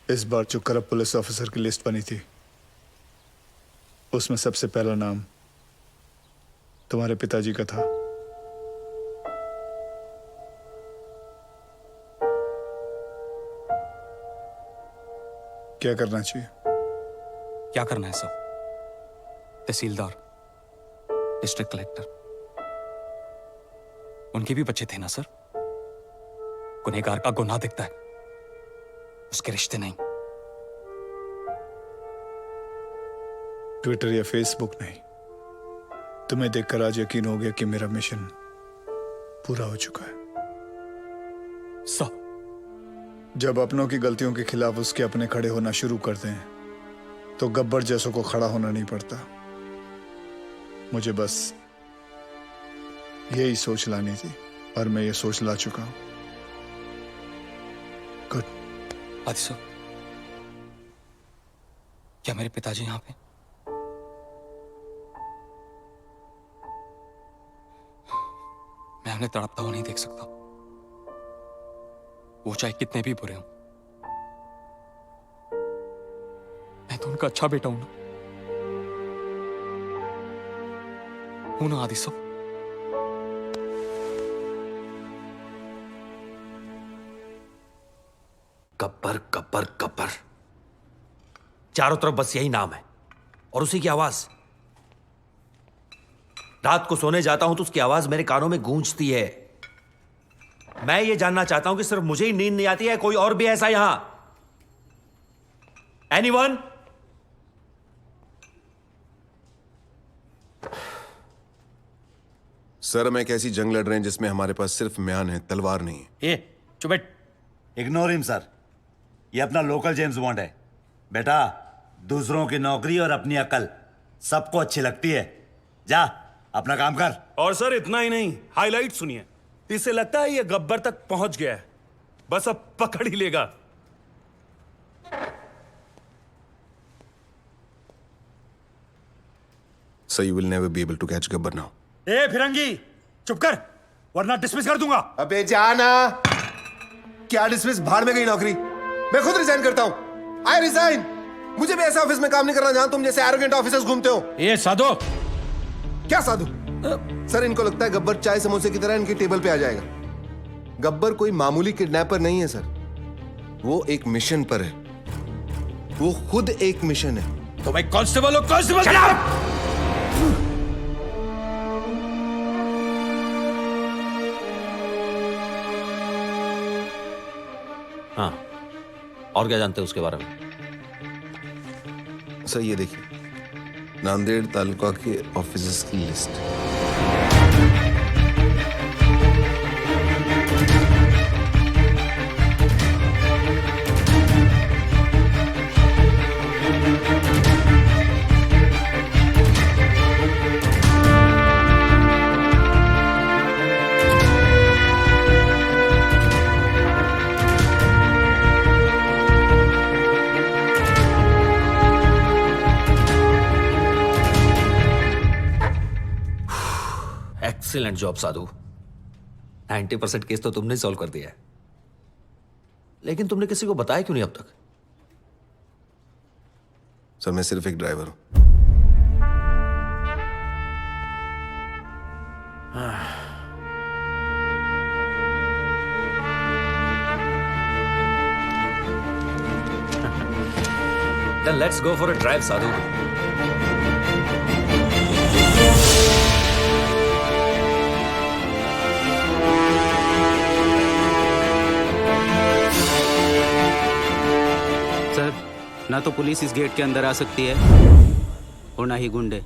इस बार जो करप्ट पुलिस ऑफिसर की लिस्ट बनी थी, उसमें सबसे पहला नाम तुम्हारे पिताजी का था। क्या करना चाहिए? क्या करना है सर? तहसीलदार, डिस्ट्रिक्ट कलेक्टर, उनके भी बच्चे थे ना सर। गुनहगार का गुनाह दिखता है, उसके रिश्ते नहीं। ट्विटर या फेसबुक नहीं, तुम्हें देखकर आज यकीन हो गया कि मेरा मिशन पूरा हो चुका है। सर, जब अपनों की गलतियों के खिलाफ उसके अपने खड़े होना शुरू करते हैं, तो गब्बर जैसों को खड़ा होना नहीं पड़ता। मुझे बस यही सोच लानी थी, और मैं ये सोच ला चुका हूं। गुड। आदि सर, क्या मेरे पिताजी यहां पे? मैं उन्हें तड़पता हुआ नहीं देख सकता, वो चाहे कितने भी बुरे हों। मैं तो उनका अच्छा बेटा हूं ना, आदि सर। गब्बर गब्बर गब्बर, चारों तरफ बस यही नाम है और उसी की आवाज। रात को सोने जाता हूं तो उसकी आवाज मेरे कानों में गूंजती है। मैं ये जानना चाहता हूं कि सिर्फ मुझे ही नींद नहीं आती है, कोई और भी ऐसा यहां? एनीवन? सर, हम एक ऐसी जंग लड़ रहे हैं जिसमें हमारे पास सिर्फ म्यान है, तलवार नहीं है। चुप बैठ। इग्नोर हिम सर, ये अपना लोकल जेम्स बॉन्ड है। बेटा, दूसरों की नौकरी और अपनी अकल सबको अच्छी लगती है। जा अपना काम कर। और सर इतना ही नहीं, हाईलाइट सुनिए। इसे लगता है ये गब्बर तक पहुंच गया है, बस अब पकड़ ही लेगा। So you will never be able to catch Gabbar now. ए फिरंगी, चुप कर, वरना डिसमिस कर दूंगा। अबे जाना। क्या डिसमिस? भाड़ में गई नौकरी। मैं खुद रिजाइन करता हूँ। I resign. मुझे भी ऐसे ऑफिस में काम नहीं करना जहां तुम जैसे एरोगेंट ऑफिसर्स घूमते हो। ये साधु। क्या साधु? सर इनको लगता है गब्बर चाय समोसे की तरह इनकी टेबल पे आ जाएगा। गब्बर कोई मामूली किडनैपर नहीं है सर। वो एक मिशन पर है। वो खुद एक मिशन है। तो मैं कांस्टेबल हूं, कांस्टेबल। हाँ, और क्या जानते हैं उसके बारे में? सर ये देखिए, नांदेड़ तालुका के ऑफिसर्स की लिस्ट। एक्सीलेंट जॉब साधु। 90% केस तो तुमने सॉल्व कर दिया है, लेकिन तुमने किसी को बताया क्यों नहीं अब तक? सर मैं सिर्फ एक ड्राइवर हूं। Then let's go for a drive, साधु। ना तो पुलिस इस गेट के अंदर आ सकती है और ना ही गुंडे।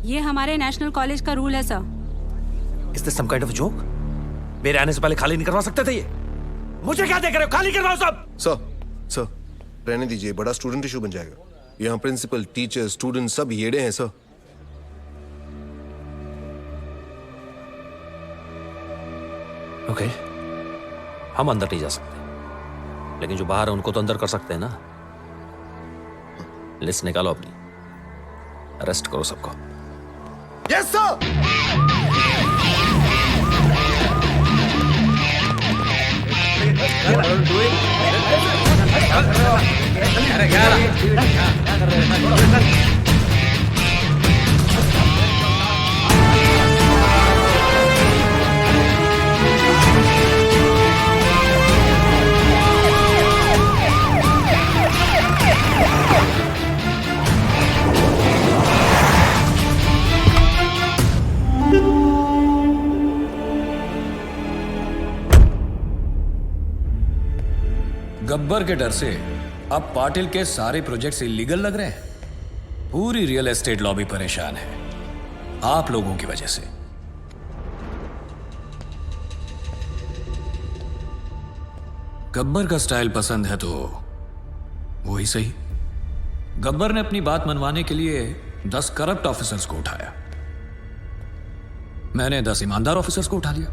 ये हमारे नेशनल कॉलेज का रूल है sir. Is this some kind of a joke? मेरे आने से पहले खाली नहीं करवा सकते थे ये? मुझे क्या देख रहे हो? खाली करवाओ सब। सर रहने दीजिए, बड़ा स्टूडेंट इशू बन जाएगा। यहाँ प्रिंसिपल, टीचर, स्टूडेंट सब येड़े हैं सर। ओके, हम अंदर नहीं जा सकते, लेकिन जो बाहर है उनको तो अंदर कर सकते हैं ना। लिस्ट निकालो अपनी, अरेस्ट करो सबको। Yes sir. गब्बर के डर से अब पाटिल के सारे प्रोजेक्ट्स इलीगल लग रहे हैं। पूरी रियल एस्टेट लॉबी परेशान है आप लोगों की वजह से। गब्बर का स्टाइल पसंद है तो वो ही सही। गब्बर ने अपनी बात मनवाने के लिए 10 करप्ट ऑफिसर्स को उठाया, मैंने 10 ईमानदार ऑफिसर्स को उठा लिया।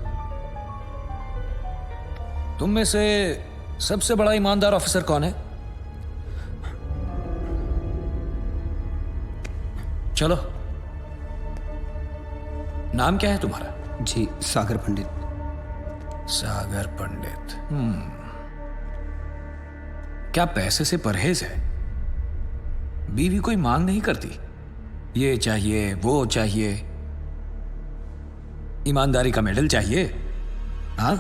तुम में से सबसे बड़ा ईमानदार ऑफिसर कौन है? चलो, नाम क्या है तुम्हारा? जी सागर पंडित। सागर पंडित। क्या पैसे से परहेज है? बीवी कोई मांग नहीं करती, ये चाहिए वो चाहिए, ईमानदारी का मेडल चाहिए? हाँ,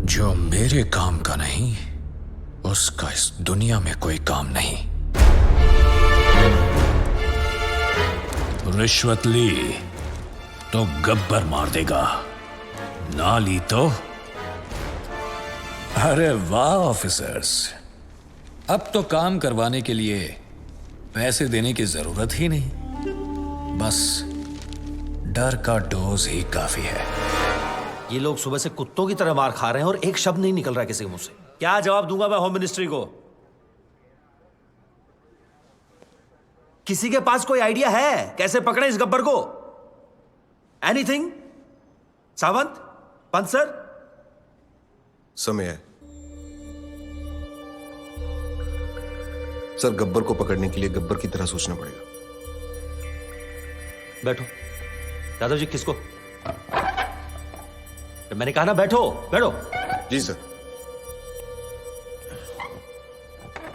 जो मेरे काम का नहीं उसका इस दुनिया में कोई काम नहीं। रिश्वत ली तो गब्बर मार देगा, ना ली तो। अरे वाह ऑफिसर्स, अब तो काम करवाने के लिए पैसे देने की जरूरत ही नहीं, बस डर का डोज ही काफी है। ये लोग सुबह से कुत्तों की तरह मार खा रहे हैं और एक शब्द नहीं निकल रहा है किसी के मुंह से। क्या जवाब दूंगा मैं होम मिनिस्ट्री को? किसी के पास कोई आइडिया है कैसे पकड़े इस गब्बर को? एनीथिंग? सावंत, पंत सर, समय है सर। गब्बर को पकड़ने के लिए गब्बर की तरह सोचना पड़ेगा। बैठो यादव जी। किसको? मैंने कहा ना बैठो बैठो। जी सर।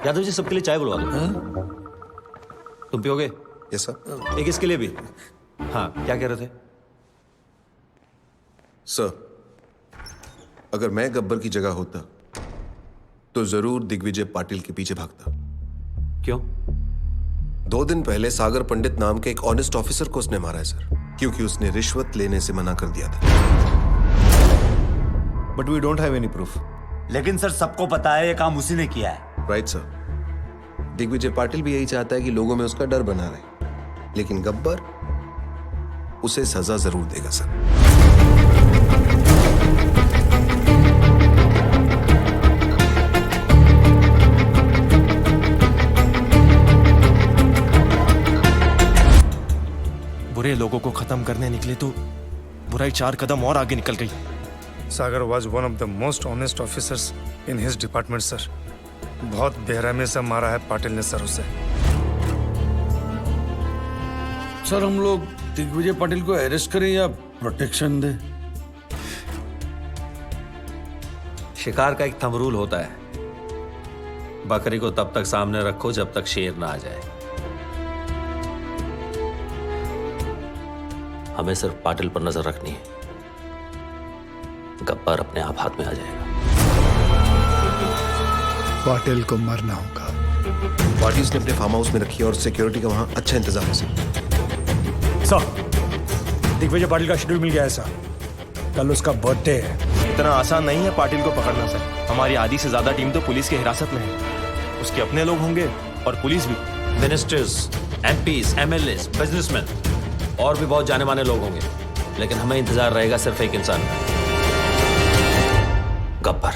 यादव जी सबके लिए चाय बुलवा दो। तुम पियोगे? Yes sir. एक इसके लिए भी। हाँ क्या कह रहे थे? सर, अगर मैं गब्बर की जगह होता तो जरूर दिग्विजय पाटिल के पीछे भागता। क्यों? 2 दिन पहले सागर पंडित नाम के एक ऑनेस्ट ऑफिसर को उसने मारा है सर, क्योंकि उसने रिश्वत लेने से मना कर दिया था। But we don't have any proof. लेकिन सर सबको पता है ये काम उसी ने किया है। Right sir. दिग्विजय पाटिल भी यही चाहता है कि लोगों में उसका डर बना रहे, लेकिन गब्बर उसे सजा जरूर देगा सर। बुरे लोगों को खत्म करने निकले तो बुराई 4 कदम और आगे निकल गई। Sagar was one of the most honest officers in his department sir. बहुत बेरहमी से मारा है पाटिल ने सर उसे। सर हम लोग दिग्विजय पाटिल को अरेस्ट करें या प्रोटेक्शन दें? शिकार का एक थंब रूल होता है, बकरी को तब तक सामने रखो जब तक शेर ना आ जाए। हमें सिर्फ पाटिल पर नजर रखनी है, गब्बर अपने आप हाथ में आ जाएगा। पाटिल को मरना होगा। पार्टी उसने अपने फार्म हाउस में रखी है और सिक्योरिटी का वहां अच्छा इंतजाम है सर। दिग्विजय पाटिल का शेड्यूल मिल गया है सर। कल उसका बर्थडे है। इतना आसान नहीं है पाटिल को पकड़ना सर। हमारी आधी से ज्यादा टीम तो पुलिस की हिरासत में है। उसके अपने लोग होंगे और पुलिस भी। मिनिस्टर्स, एमपीज, एमएलएस, बिजनेसमैन और भी बहुत जाने माने लोग होंगे, लेकिन हमें इंतजार रहेगा सिर्फ एक इंसान का, गब्बर।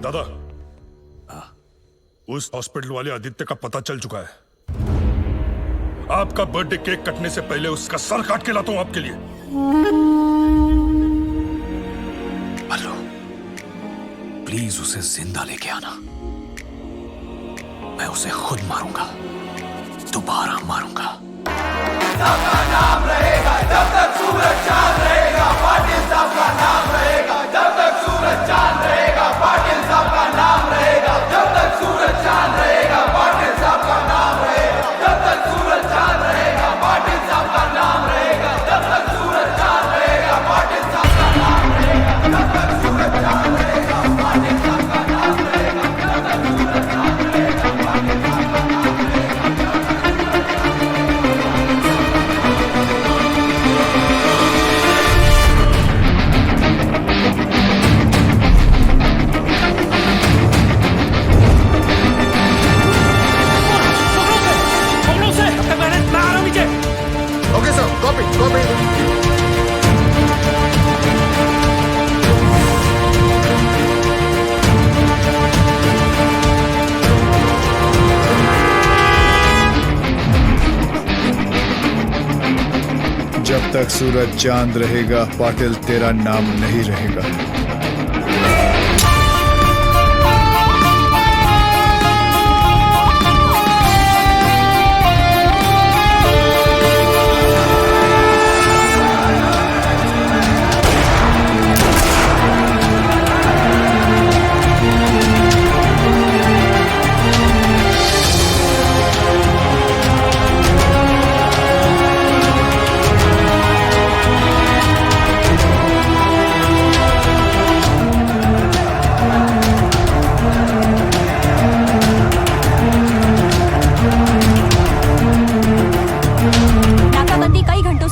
दादा, उस हॉस्पिटल वाले आदित्य का पता चल चुका है। आपका बर्थडे केक कटने से पहले उसका सर काट के लाता हूं आपके लिए। हेलो, प्लीज उसे जिंदा लेके आना। मैं उसे खुद मारूंगा, दोबारा मारूंगा। सबका नाम रहेगा जब तक सूरज चांद रहेगा। पाटिल साहब का नाम रहेगा जब तक सूरज चांद रहेगा। पाटिल साहब का नाम रहेगा जब तक सूरज चांद रहेगा। पाटिल साहब का नाम रहेगा जब तक सूरज चांद रहेगा। पाटिल साहब का नाम रहेगा जब तक सूरज चांद रहेगा। पाटिल साहब का नाम रहेगा जब तक सूरज चांद रहेगा। पाटिल साहब का नाम रहेगा जब तक सूरज चांद रहेगा। पाटिल साहब का नाम ओके सर, कॉपी कॉपी। जब तक सूरज चांद रहेगा पाटिल तेरा नाम नहीं रहेगा।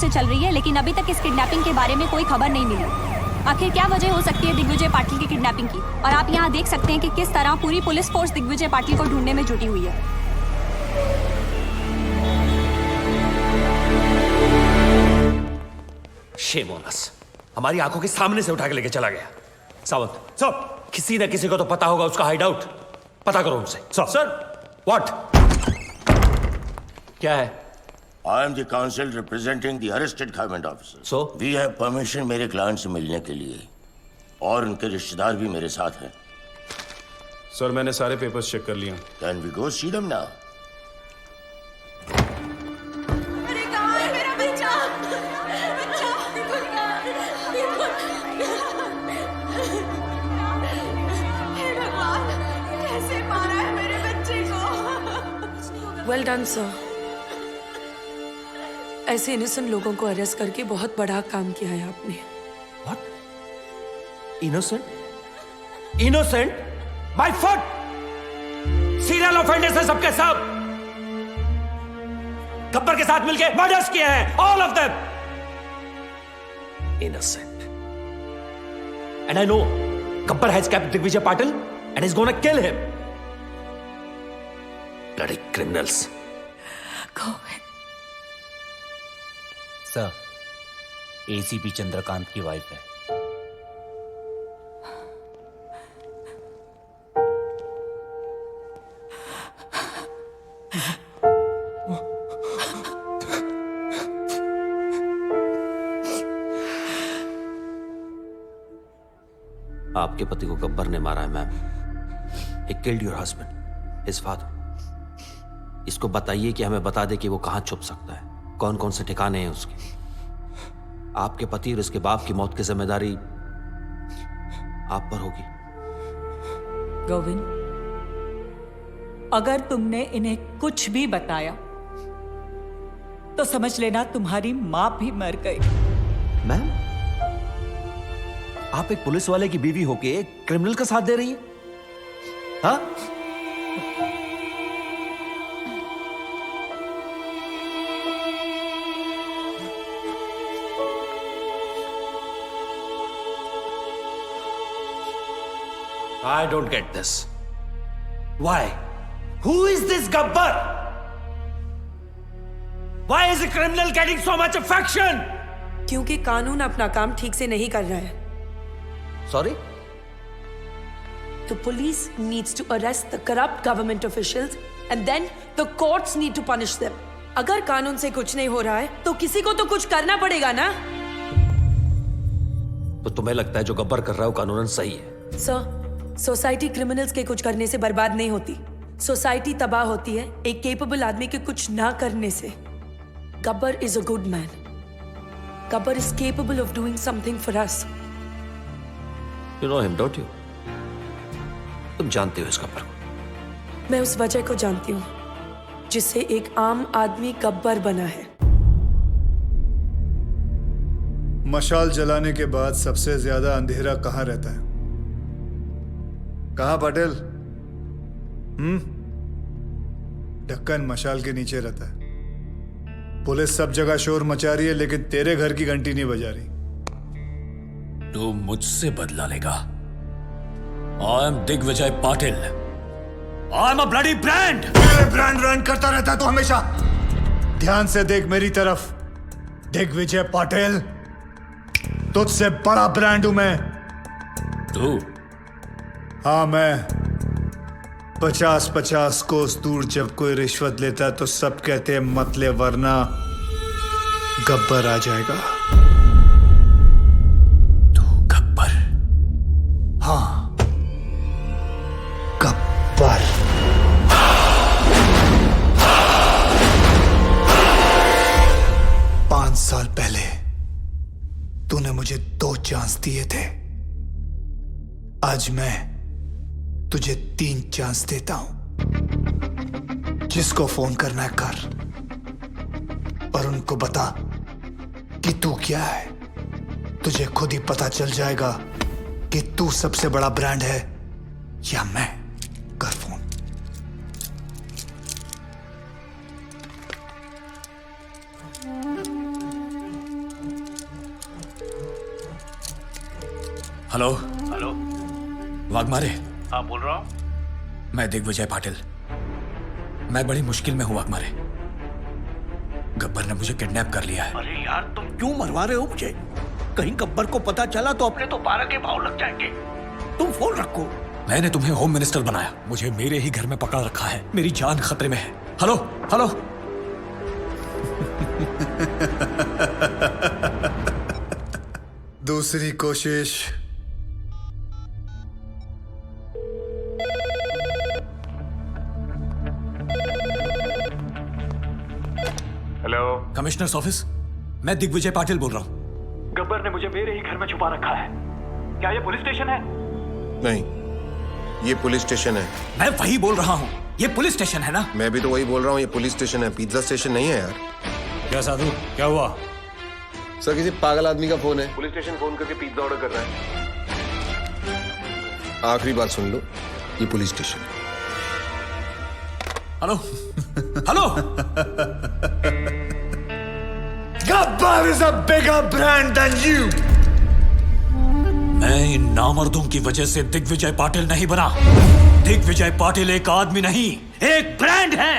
चल रही है, लेकिन अभी तक इस किडनैपिंग के बारे में कोई खबर नहीं मिली। आखिर क्या वजह हो सकती है दिग्विजय पाटिल की किडनैपिंग की? और आप यहाँ देख सकते हैं कि किस तरह पूरी पुलिस फोर्स दिग्विजय पाटिल को ढूंढने में जुटी हुई है। Shame on us. हमारी आंखों के सामने से उठा के लेके चला गया। सावंत, सर, किसी न किसी को तो पता होगा उसका हाइड आउट। पता करो उनसे। Sir, what? क्या है? I am the counsel representing the arrested government officer. So? We have permission मेरे क्लाइंट से मिलने के लिए और उनके रिश्तेदार भी मेरे साथ हैं. सर मैंने सारे पेपर्स चेक कर लिए. Can we go see them now? अरे कहाँ है मेरा बच्चा? बच्चा बिल्कुल हे भगवान, कैसे मारा है मेरे बच्चे को? Well done, sir. ऐसे इनोसेंट लोगों को अरेस्ट करके बहुत बड़ा काम किया है आपने. Innocent? Innocent? By foot! Serial offenders हैं सबके सब. गब्बर के साथ मिलके मर्डर्स किए हैं, all of them. Innocent. And I know Gabbar has kept Digvijay Patil and is gonna kill him. Bloody criminals. Sir, ACP Chandrakant की वाइफ है. आपके पति को गब्बर ने मारा है ma'am. He killed your husband, his father. इसको बताइए कि हमें बता दे कि वो कहां छुप सकता है, कौन कौन से ठिकाने हैं उसके. आपके पति और उसके बाप की मौत की जिम्मेदारी आप पर होगी. गोविंद, अगर तुमने इन्हें कुछ भी बताया तो समझ लेना तुम्हारी मां भी मर गई. मैम, आप एक पुलिस वाले की बीवी होके एक क्रिमिनल का साथ दे रही हैं? हाँ? I don't get this. Why? Who is this Gabbar? Why is a criminal getting so much affection? क्योंकि कानून अपना काम ठीक से नहीं कर रहा है. Sorry? The police needs to arrest the corrupt government officials and then the courts need to punish them. अगर कानून से कुछ नहीं हो रहा है तो किसी को तो कुछ करना पड़ेगा ना. तो तुम्हें लगता है जो गब्बर कर रहा है वो कानूनन सही है? सर, सोसाइटी क्रिमिनल्स के कुछ करने से बर्बाद नहीं होती. सोसाइटी तबाह होती है एक केपेबल आदमी के कुछ ना करने से. Gabbar is a good man. Gabbar is capable of doing something for us. You know him, don't you? तुम जानते हो इस गब्बर को. मैं उस वजह को जानती हूँ जिससे एक आम आदमी गब्बर बना है. मशाल जलाने के बाद सबसे ज्यादा अंधेरा कहाँ रहता है? कहाँ पाटिल? ढक्कन मशाल के नीचे रहता है. पुलिस सब जगह शोर मचा रही है लेकिन तेरे घर की घंटी नहीं बजा रही. तू मुझसे बदला लेगा. I am Digvijay Patil. I am a bloody brand. Brand run करता रहता है तो हमेशा. ध्यान से देख मेरी तरफ. दिग्विजय पाटिल, तुझसे बड़ा ब्रांड हूं मैं. तू? हाँ, मैं 50-50 कोस दूर जब कोई रिश्वत लेता है तो सब कहते हैं मत ले वरना गब्बर आ जाएगा. तू गब्बर? हाँ, गब्बर. पांच साल पहले तूने मुझे 2 चांस दिए थे. आज मैं तुझे 3 चांस देता हूं. जिसको फोन करना है कर, और उनको बता कि तू क्या है. तुझे खुद ही पता चल जाएगा कि तू सबसे बड़ा ब्रांड है या मैं. कर फोन. हेलो. हेलो. वाघमारे. हाँ, बोल रहा हूँ. मैं दिग्विजय पाटिल. मैं बड़ी मुश्किल में हूं वाघमारे. गब्बर ने मुझे किडनैप कर लिया है. अरे यार, तुम क्यों मरवा रहे हो मुझे? कहीं गब्बर को पता चला तो अपने तो 12 के भाव लग जाएंगे. तुम फोन रखो. मैंने तुम्हें होम मिनिस्टर बनाया. मुझे मेरे ही घर में पकड़ रखा है. मेरी जान खतरे में है. Hello hello. दूसरी कोशिश। हेलो, कमिश्नर्स ऑफिस, मैं दिग्विजय पाटिल बोल रहा हूँ। गब्बर ने मुझे मेरे ही घर में छुपा रखा है। क्या ये पुलिस स्टेशन है? नहीं, ये पुलिस स्टेशन है। मैं वही बोल रहा हूँ, ये पुलिस स्टेशन है ना? मैं भी तो वही बोल रहा हूँ, ये पुलिस स्टेशन है, पिज्जा स्टेशन नहीं है यार। क्या साधु, क्या हुआ? सर, किसी पागल आदमी का फोन है, पुलिस स्टेशन फोन करके पिज्जा ऑर्डर कर रहा है। आखिरी बात सुन लो, ये पुलिस स्टेशन है। Hello hello. Gabbar is a bigger brand than you. मैं इन नामर्दों की वजह से दिग्विजय पाटिल नहीं बना। दिग्विजय पाटिल एक आदमी नहीं, एक ब्रांड है।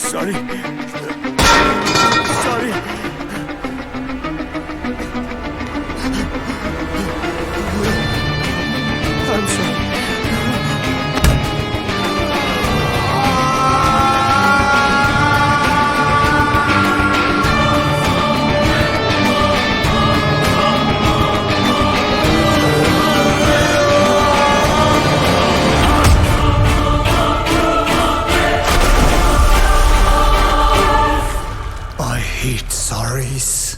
Sorry sorry. I'm sorry. I hate sorries.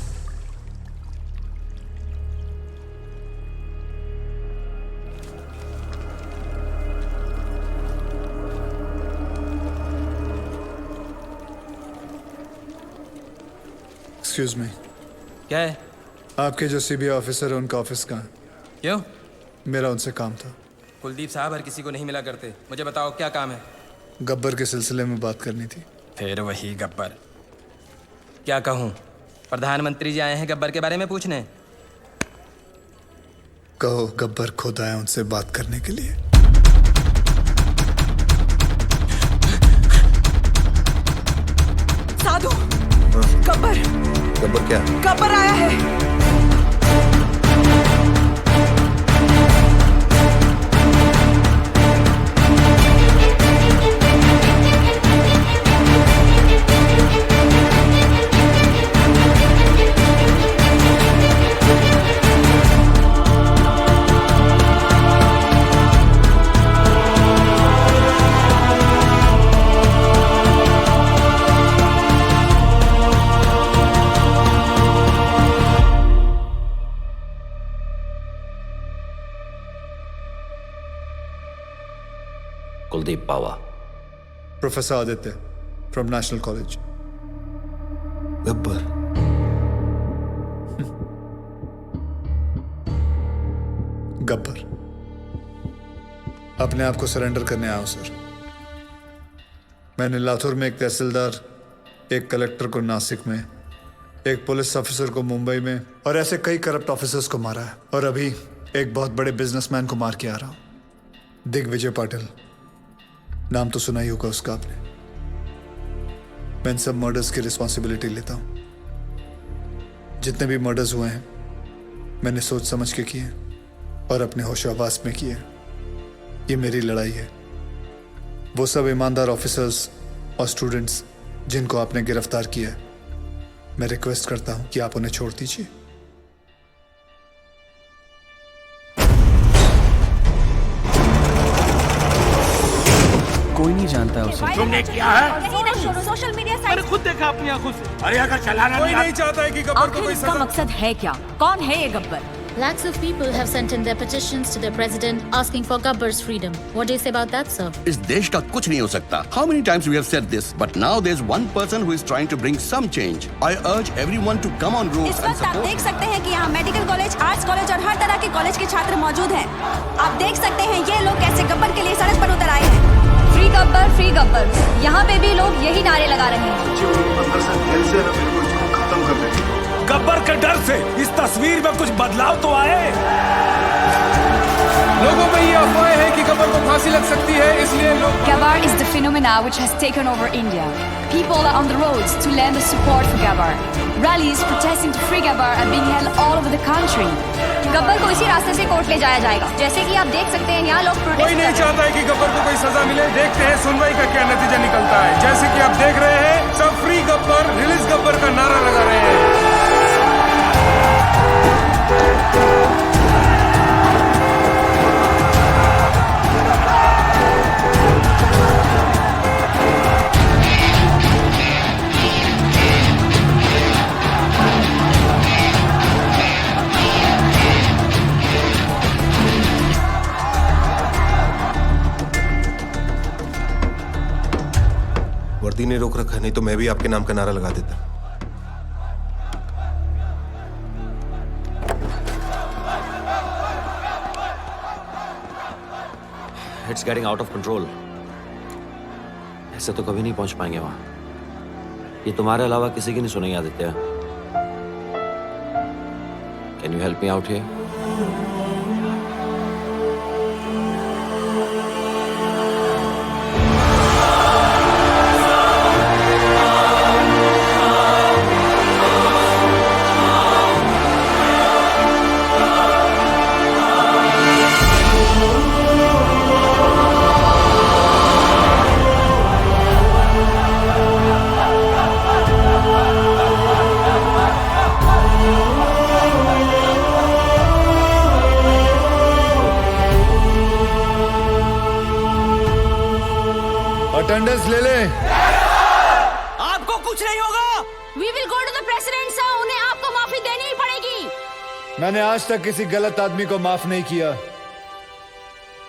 Excuse me. क्या है? आपके जो सीबीआई ऑफिसर है उनका ऑफिस कहाँ है? क्यों? मेरा उनसे काम था। कुलदीप साहब हर किसी को नहीं मिला करते। मुझे बताओ क्या काम है? गब्बर के सिलसिले में बात करनी थी। फिर वही गब्बर। क्या कहूँ? प्रधानमंत्री जी आए हैं गब्बर के बारे में पूछने। कहो गब्बर खुद आए उनसे बात करने के लिए। साधु, गब्बर गब्बर क्या? गब्बर आया है। Kuldeep Pawa. Professor Aditya from national college. Gabbar. Gabbar अपने आप को सरेंडर करने आया हूं सर। मैंने लातूर में एक तहसीलदार, एक कलेक्टर को नासिक में, एक पुलिस ऑफिसर को मुंबई में और ऐसे कई करप्ट ऑफिसर्स को मारा है। और अभी एक बहुत बड़े बिजनेसमैन को मार के आ रहा हूं, दिग्विजय पाटिल। नाम तो सुना ही होगा उसका आपने। मैं इन सब मर्डर्स की रिस्पॉन्सिबिलिटी लेता हूं। जितने भी मर्डर्स हुए हैं मैंने सोच समझ के किए और अपने होशो-हवास में किए। ये मेरी लड़ाई है। वो सब ईमानदार ऑफिसर्स और स्टूडेंट्स जिनको आपने गिरफ्तार किया है, मैं रिक्वेस्ट करता हूं कि आप उन्हें छोड़ दीजिए। कोई नहीं जानता उसे। तुमने किया है? सोशल मीडिया मैंने खुद देखा अपनी आंखों से। अरे अगर चलाना कोई नहीं चाहता है कि गब्बर को कोई इसका मकसद है क्या? कौन है ये Gabbar? Lakhs of people have sent in their petitions to their president asking for Gabbar's freedom. What do you say about that, sir? इस देश का कुछ नहीं हो सकता. How many times we have said this, but now there's one person who is trying to bring some change. I urge everyone to come on roads इस and वक्त आप support. देख सकते हैं कि यहाँ मेडिकल कॉलेज, आर्ट्स कॉलेज और हर तरह के कॉलेज के छात्र मौजूद हैं। आप देख सकते हैं ये लोग कैसे गब्बर के लिए सड़क पर उतर आए हैं। Free Gabbar, free Gabbar. यहाँ पे भी लोग यही नारे लगा रहे हैं। खत्म कर देंगे। गब्बर के डर से इस तस्वीर में कुछ बदलाव तो आए। लोगों में ये अफवाह है कि गब्बर को फांसी लग सकती है, इसलिए लोग Gabbar is the phenomena which has taken over India. People are on the roads to lend their support for Gabbar. Rallies protesting to free Gabbar are being held all over the country. Gabbar को इसी रास्ते से court ले जाया जाएगा। जैसे कि आप देख सकते हैं यहाँ लोग प्रोटेस्ट कोई नहीं चाहता है कि गब्बर को कोई सजा मिले। देखते हैं सुनवाई का क्या नतीजा निकलता है। जैसे कि आप देख रहे हैं, सब फ्री गब्बर, रिलीज गब्बर का नारा लगा रहे हैं। वर्दी ने रोक रखा, नहीं तो मैं भी आपके नाम का नारा लगा देता। It's getting out of control. ऐसे तो कभी नहीं पहुंच पाएंगे वहां। ये तुम्हारे अलावा किसी की नहीं सुनेगी Aditya. Can you help me out here? Attendance ले ले। आपको कुछ नहीं होगा। We will go to the president, sir. उन्हें आपको माफी देनी ही पड़ेगी। मैंने आज तक किसी गलत आदमी को माफ नहीं किया,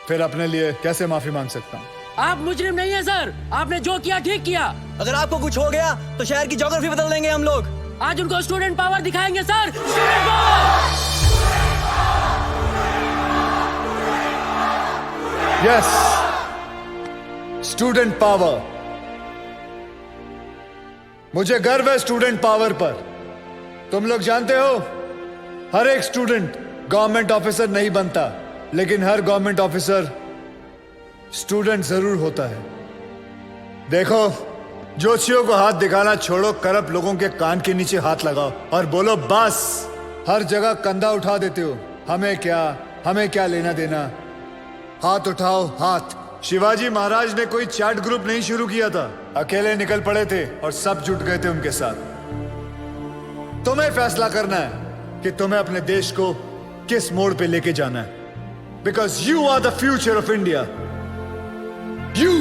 फिर अपने लिए कैसे माफी मांग सकता हूँ? आप मुजरिम नहीं है सर। आपने जो किया ठीक किया। अगर आपको कुछ हो गया तो शहर की ज्योग्राफी बदल देंगे हम लोग। आज उनको स्टूडेंट पावर दिखाएंगे सर। Yes, student power. मुझे गर्व है स्टूडेंट पावर पर। तुम लोग जानते हो, हर एक स्टूडेंट गवर्नमेंट ऑफिसर नहीं बनता, लेकिन हर गवर्नमेंट ऑफिसर स्टूडेंट जरूर होता है। देखो, जोशियों को हाथ दिखाना छोड़ो, करप्ट लोगों के कान के नीचे हाथ लगाओ और बोलो बस। हर जगह कंधा उठा देते हो, हमें क्या लेना देना। हाथ उठाओ, हाथ। शिवाजी महाराज ने कोई चैट ग्रुप नहीं शुरू किया था, अकेले निकल पड़े थे और सब जुट गए थे उनके साथ। तुम्हें फैसला करना है कि तुम्हें अपने देश को किस मोड़ पे लेके जाना है। Because you are the future of India. You,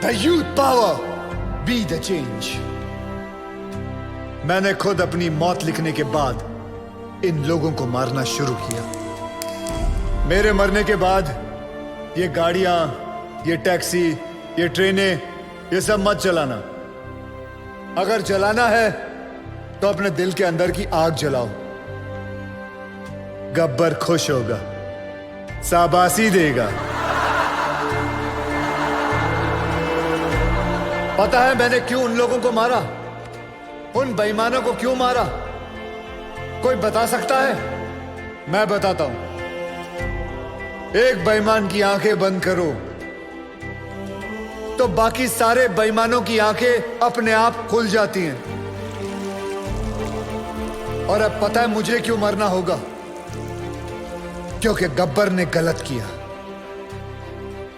the youth power, be the change. मैंने खुद अपनी मौत लिखने के बाद इन लोगों को मारना शुरू किया। मेरे मरने के बाद ये गाड़ियां, ये टैक्सी, ये ट्रेनें, ये सब मत चलाना। अगर जलाना है तो अपने दिल के अंदर की आग जलाओ। गब्बर खुश होगा, शाबाशी देगा। पता है मैंने क्यों उन लोगों को मारा, उन बेईमानों को क्यों मारा? कोई बता सकता है? मैं बताता हूं। एक बेईमान की आंखें बंद करो तो बाकी सारे बेईमानों की आंखें अपने आप खुल जाती हैं। और अब पता है मुझे क्यों मरना होगा? क्योंकि गब्बर ने गलत किया।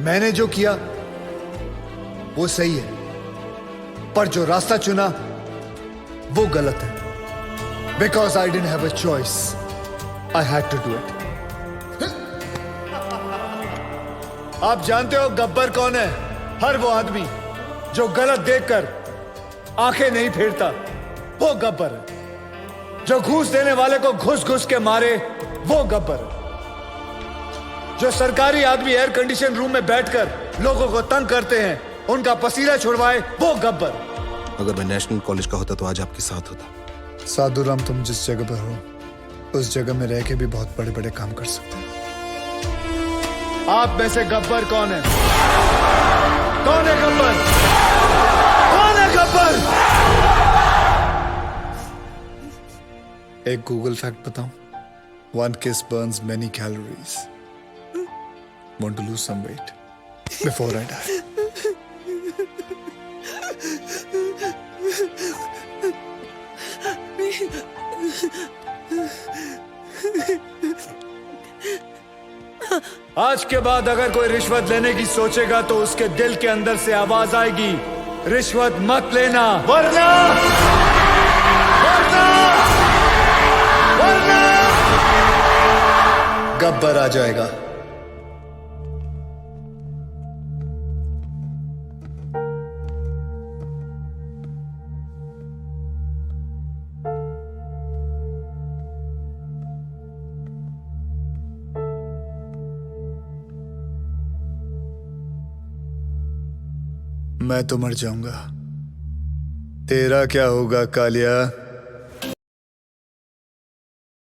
मैंने जो किया वो सही है, पर जो रास्ता चुना वो गलत है। Because I didn't have a choice, I had to do it. आप जानते हो गब्बर कौन है? हर वो आदमी जो गलत देखकर आंखें नहीं फेरता, वो गब्बर है। जो घूस देने वाले को घुस घुस के मारे, वो गब्बर है। जो सरकारी आदमी एयर कंडीशन रूम में बैठकर लोगों को तंग करते हैं, उनका पसीना छुड़वाए, वो गब्बर। अगर मैं नेशनल कॉलेज का होता तो आज आपके साथ होता। साधुराम, तुम जिस जगह पर हो उस जगह में रह के भी बहुत बड़े बड़े काम कर सकते हो। आप में से गब्बर कौन है? कौन है गब्बर? कौन है गब्बर? एक गूगल फैक्ट बताऊं? 1 kiss burns many calories. Want to lose some weight before I die? आज के बाद अगर कोई रिश्वत लेने की सोचेगा तो उसके दिल के अंदर से आवाज आएगी, रिश्वत मत लेना, वरना गब्बर आ जाएगा। मैं तो मर जाऊंगा, तेरा क्या होगा कालिया?